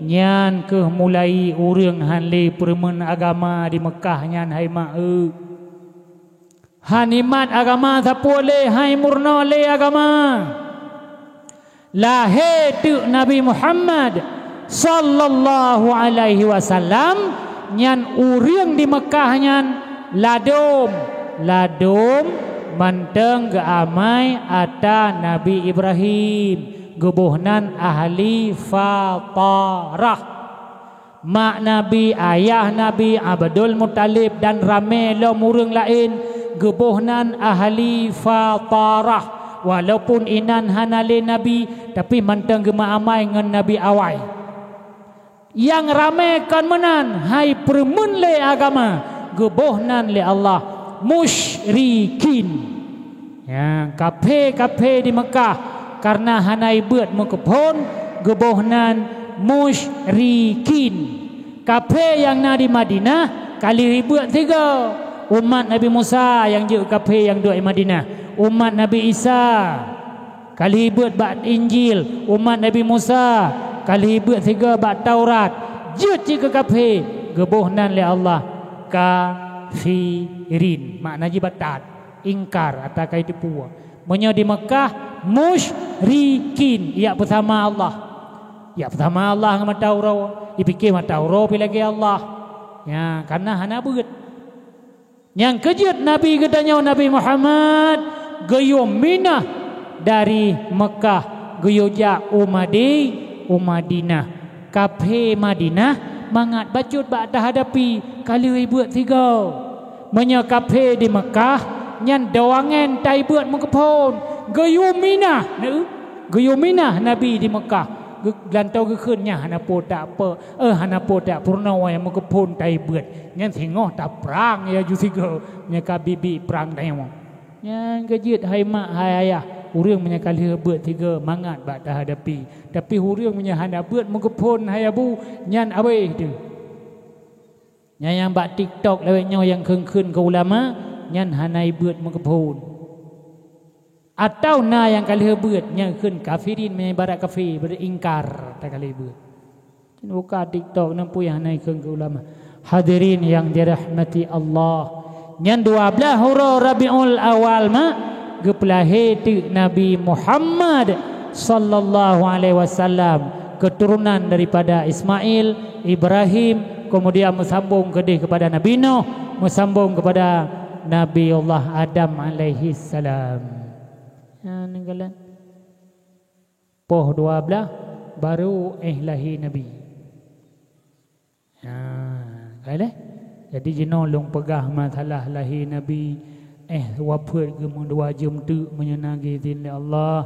nyan ke mulai urang hanli permen agama di Mekah nyan hai mak hanimat agama sapole hai murna le agama lahir tu Nabi Muhammad sallallahu alaihi wasallam nyan urang di Mekah nyan ladom manteng ke amai ata Nabi Ibrahim gebuhnan ahli fatarah mak Nabi, ayah Nabi Abdul Muttalib dan ramai lo murung lain gebuhnan ahli fatarah. Walaupun inan hanale Nabi tapi manteng gema amai dengan Nabi awai. Yang ramai kan menan hai permun le agama gebuhnan le Allah musyrikin. Ya, kafe di Mekah karena hanai buat mengkepon gebuhnan musyrikin. Kafe yang na di Madinah kali ribuat 3 umat Nabi Musa yang je kafe yang dua di Madinah, umat Nabi Isa kali buat bak Injil, umat Nabi Musa kali buat 3 bak Taurat. Je ke kafe gebuhnan le Allah kafirin, makna je batat ingkar atau kai tipu. Menyo di Mekah musyrikin, ia bersama Allah. Ya bersama Allah dengan Taurah. Dipikir Taurah pi lagi Allah. Ya, karena hana beut. Yang kejut Nabi katanya Nabi Muhammad gayum minah dari Mekah gayuja Madinah. Kafe Madinah mangat bacut bak hadapi kali buat 3. Menyo kafe di Mekah nyan dawangan tai buat mengkepon gayuminah Nabi di Mekah glantau ke keunnya hanapo tak apa hanapo tak purnawa yang mengkepon tai buat nyan singoh tak perang ya jusigo nya ka bibi perang tayang nyan kejit hai mak hai ayah urang nya kali buat 3 mangat bak dah hadapi tapi urang nya hana buat mengkepon hai abu nyan abai tu nya yang bak TikTok lewatnya yang keun ke ulama nyan hanai buat mengkepon atau na yang kali buat nya keun kafirin menyebarat kafir beringkar tak kali buat buka TikTok nampu yang hanai keun ke ulama. Hadirin yang dirahmati Allah, nyan 12 hura Rabiul Awal mak gepelahe tu Nabi Muhammad sallallahu alaihi wasallam keturunan daripada Ismail, Ibrahim, kemudian mesambung kepada Nabi Nuh, mesambung kepada Nabi Allah Adam alaihi salam. Ya ninggalan poh 12 baru lahir Nabi. Ya, kale. Jadi jenolong pegah masalah lahir Nabi wafat ke mun 2 jam tu menyenangi din Allah.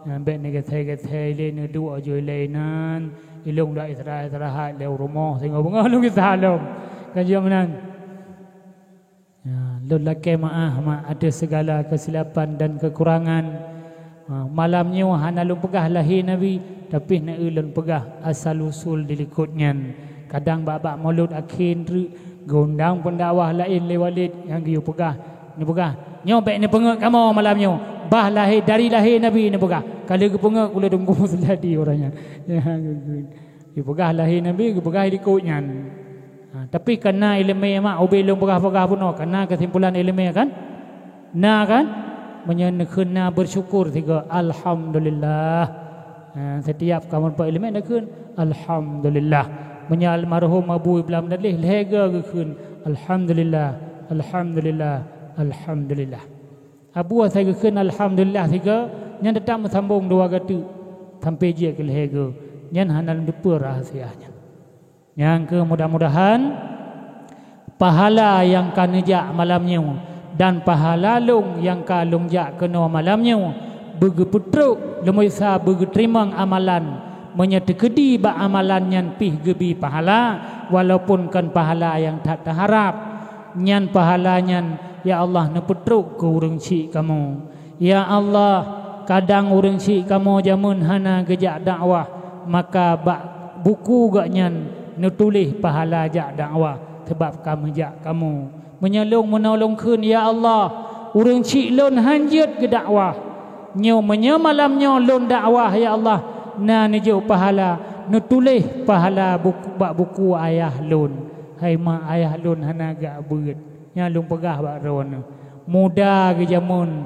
Ambek ni gatai le ne dua joi lainan ilung dah istirahat le rumah sehingga bengalung salam kan jamanan. Lelaki maaf ada segala kesilapan dan kekurangan. Malamnya hana lu pegah lahir Nabi tapi nak ulun pegah asal usul dilikutnya. Kadang bab maulud akhir gondang pendakwah lain le walid yang dia pegah ni pegah nyobek ni pengek kamu malamnya bah lahir dari lahir Nabi ni pegah kalau ke pengek kula tunggu seladi orangnya dia pegah lahir Nabi ke pegah dilikutnya. Tapi kena ilmu mak ubelung pegah-pegah pun kena kesimpulan ilmu kan kan menyenekena bersyukur 3 alhamdulillah. Setiap kamu pak ilmu nak kun alhamdulillah menyal marhum Abu Iblam dalih lega ke kun alhamdulillah Abu saya ke kun alhamdulillah 3 nyan tetap sambung 2 kata sampai je ke lega nyan hanal depa rahsianya. Yang ke mudah-mudahan pahala yang kanejak malamnya dan pahala long yang kalung jak kena malamnya begeputruk lemoisa begeterimang amalan menyetekedi ba amalan nyan pih gebi pahala walaupun kan pahala yang tak terharap nyan pahala nyan ya Allah neputruk ke urang cik kamu ya Allah kadang urang cik kamu jamun hana gejak dakwah maka bak buku gak nyan nutulis pahala jak dakwah sebab kamu jak kamu menyalung menolong kun ya Allah urang cik lon hanjat ke dakwah nyo menyamalamnya lon dakwah ya Allah na nejo pahala nutulis pahala buku ayah lon hai mak ayah lon hana gak beut nya lung pegah bak ron muda ke jamun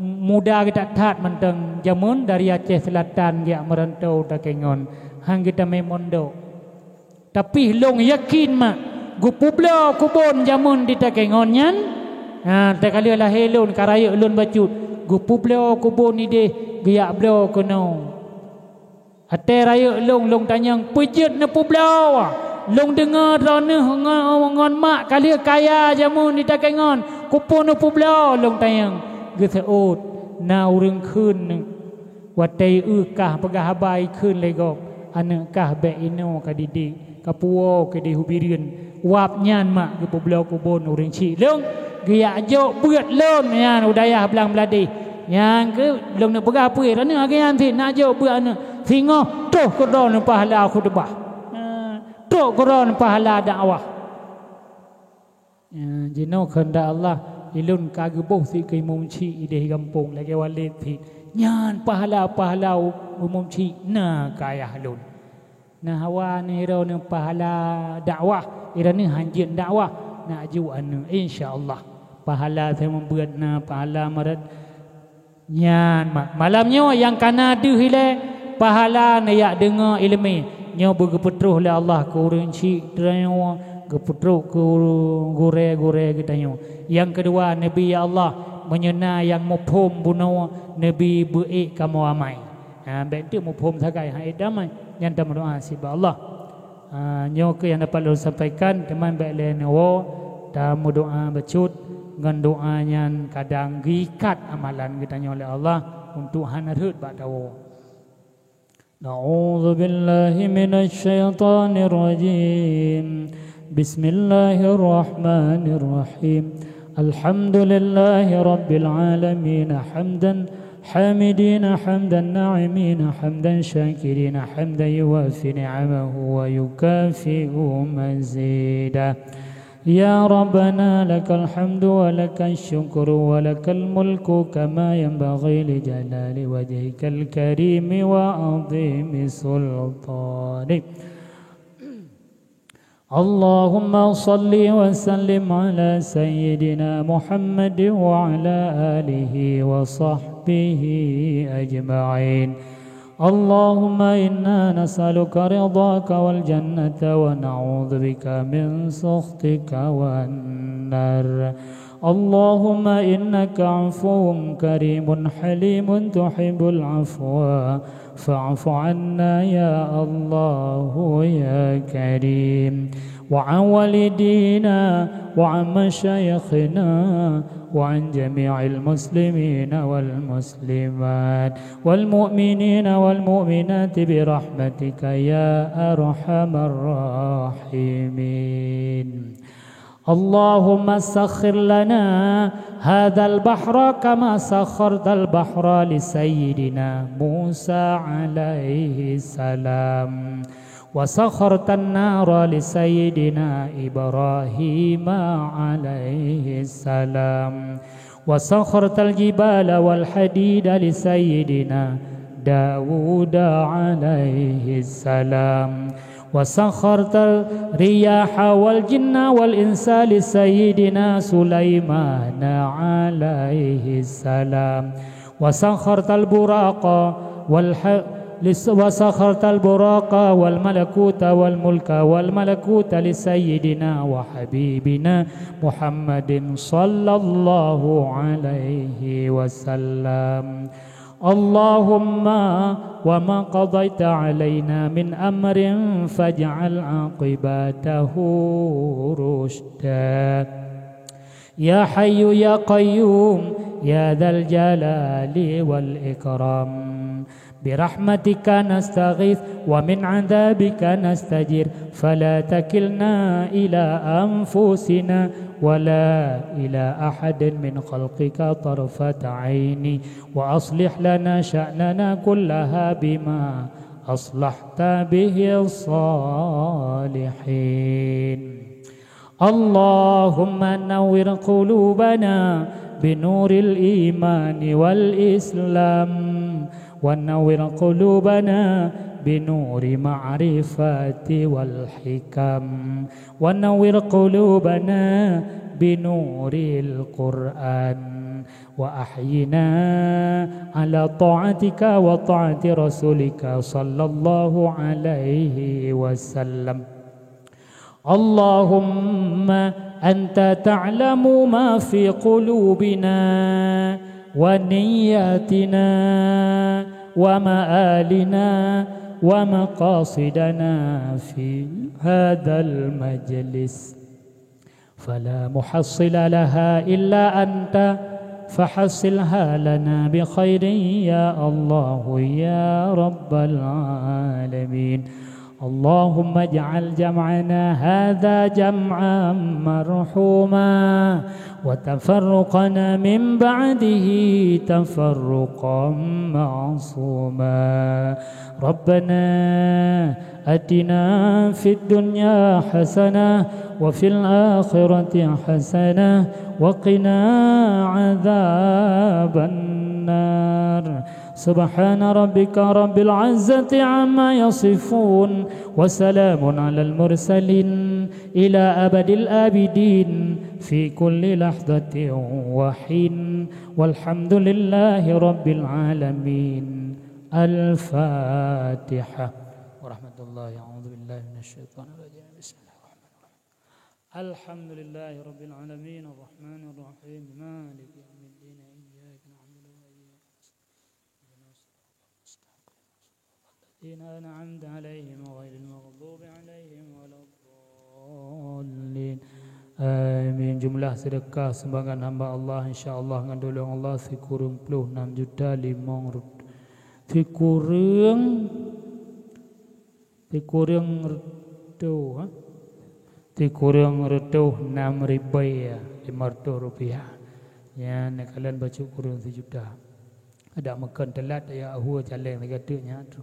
muda ke tak tat menteng jamun dari Aceh Selatan dia merantau tak kengon hang kita memondo tapi long yakin mak gupublo kubon jamun di tak kengon nyan tak kali lah helon karaya lon bacut gupublo kubon ni deh giak blo kono ate raya long tanyang pejet na publo long dengar rana ngon mak kali kaya jamun di tak kengon kupon na publo long tanyang geseut na urang kun watai kah pegah habai kun legop anak kah be ino kadidi kapuo ke dihubirian wap nyan mak ge publo kubon urang cik long giak jo beut lon nyan udayah belang beladi yang ke long nak pegah apa rana agian ti nak jo beut anak singo toh kodon pahala khutbah toh kodon pahala dakwah jino kehendak Allah ilun kageboh si ke umum cik ideh kampung lagi walid si nyan pahala-pahala umum cik na kayah lun na hawa ni ro na pahala dakwah ira ni hanjin dakwah na aju anu insyaallah pahala saya membuat na pahala marat nyan malamnya yang kana deuh ile pahala na yak dengar ilmi nyo bergepetruh le Allah ke urang cik trayo geputruk ke gore-gore katanya. Yang kedua Nabi ya Allah menyena yang mufhum buno Nabi beik kamu amai. Baik tu mufhum sagai hai damai yang tak berdoa sibah Allah. Nyo ke yang dapat lu sampaikan teman baik lain wo dan doa bacut dengan doanya kadang gikat amalan katanya oleh Allah untuk hanarut bak dawo. Na'udzu billahi minasy syaithanir rajim. Bismillahirrahmanirrahim. Alhamdulillahi rabbil alamin hamdan hamidina hamdan na'imina hamdan syakirina hamdan yuwafi ni'amahu wa yukafi'u mazidah. Ya Rabbana lakal hamdu wa lakal syukru wa lakal mulku kama yanbaghi li jalali wajhikal karimi wa azimi sultanik. Allahumma salli wa sallim ala sayyidina Muhammad wa ala alihi wa sahbihi ajma'in. Allahumma inna nas'aluka ridhaka wal jannata wa na'udzu bika min sukhtika wan nar. Allahumma innaka 'afuwun karimun halimun tuhibbul 'afwa fa'fu 'anna ya Allah ya Karim. Wa 'an walidina wa 'an masyayikhina wa 'an jami'il muslimina wal muslimat wal mu'minina wal mu'minat bi rahmatika ya arhamar rahimin. Allahumma sakhir lana hadzal bahra kama sakhartal bahra li sayyidina Musa alaihi salam wa sakhartan nara li sayyidina Ibrahim alaihi salam wa sakhartal jibala wal hadida li sayyidina Daud alaihi salam wa sakhartal riyaha wal jinna wal insa li sayyidina Sulaiman alaihi salam wa sakhartal buraqa wal wasakhartal buraqa wal malakuta wal mulka wal malakuta li sayyidina wa habibina Muhammadin sallallahu alaihi wasallam. اللهم وما قضيت علينا من أمر فاجعل عاقبته رشدا يا حي يا قيوم يا ذا الجلال والإكرام برحمتك نستغيث ومن عذابك نستجير فلا تكلنا إلى أنفسنا ولا إلى أحد من خلقك طرفة عين وأصلح لنا شأننا كلها بما أصلحت به الصالحين اللهم نور قلوبنا بنور الإيمان والإسلام ونور قلوبنا بنور معرفة والحكم ونور قلوبنا بنور القرآن وأحينا على طاعتك وطاعة رسولك صلى الله عليه وسلم اللهم أنت تعلم ما في قلوبنا ونياتنا ومآلنا ومقاصدنا في هذا المجلس فلا محصل لها إلا أنت فحصلها لنا بخير يا الله يا رب العالمين اللهم اجعل جمعنا هذا جمعا مرحوما وتفرقنا من بعده تفرقا معصوما ربنا آتنا في الدنيا حسنة وفي الآخرة حسنة وقنا عذاب النار سبحان ربك رب العزة عما يصفون وسلام على المرسلين إلى أبد الآبدين في كل لحظة وحين والحمد لله رب العالمين الفاتحة ورحمة الله أعوذ بالله من الشيطان الرجيم بسم الله الرحمن الرحيم الحمد لله رب العالمين الرحمن الرحيم مالك يوم الدين إياك نعبد وإياك الذين أنعمت عليهم غير المغضوب عليهم ولا الضالين Amin. Jumlah sedekah sumbangan hamba Allah insya-Allah dengan tolong Allah sekurang 26 juta 5 Tikurang retuh 6,500 rupiah. Ya, nak kalian baca kurang 1 juta. Ada makan telat ya ahua jalan lagi adanya tu.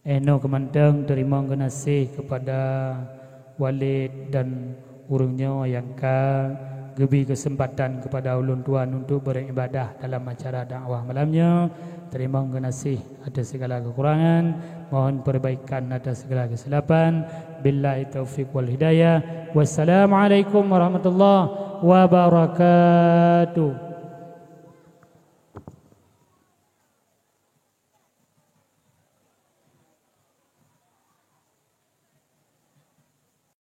Eno kemantang terima kasih kepada Walid dan urungnya yang gebi kesempatan kepada ulun tuan untuk beribadah dalam acara dakwah malamnya. Terima kasih atas segala kekurangan, mohon perbaikan atas segala kesilapan. Billahi taufiq wal hidayah. Wassalamualaikum warahmatullahi wabarakatuh.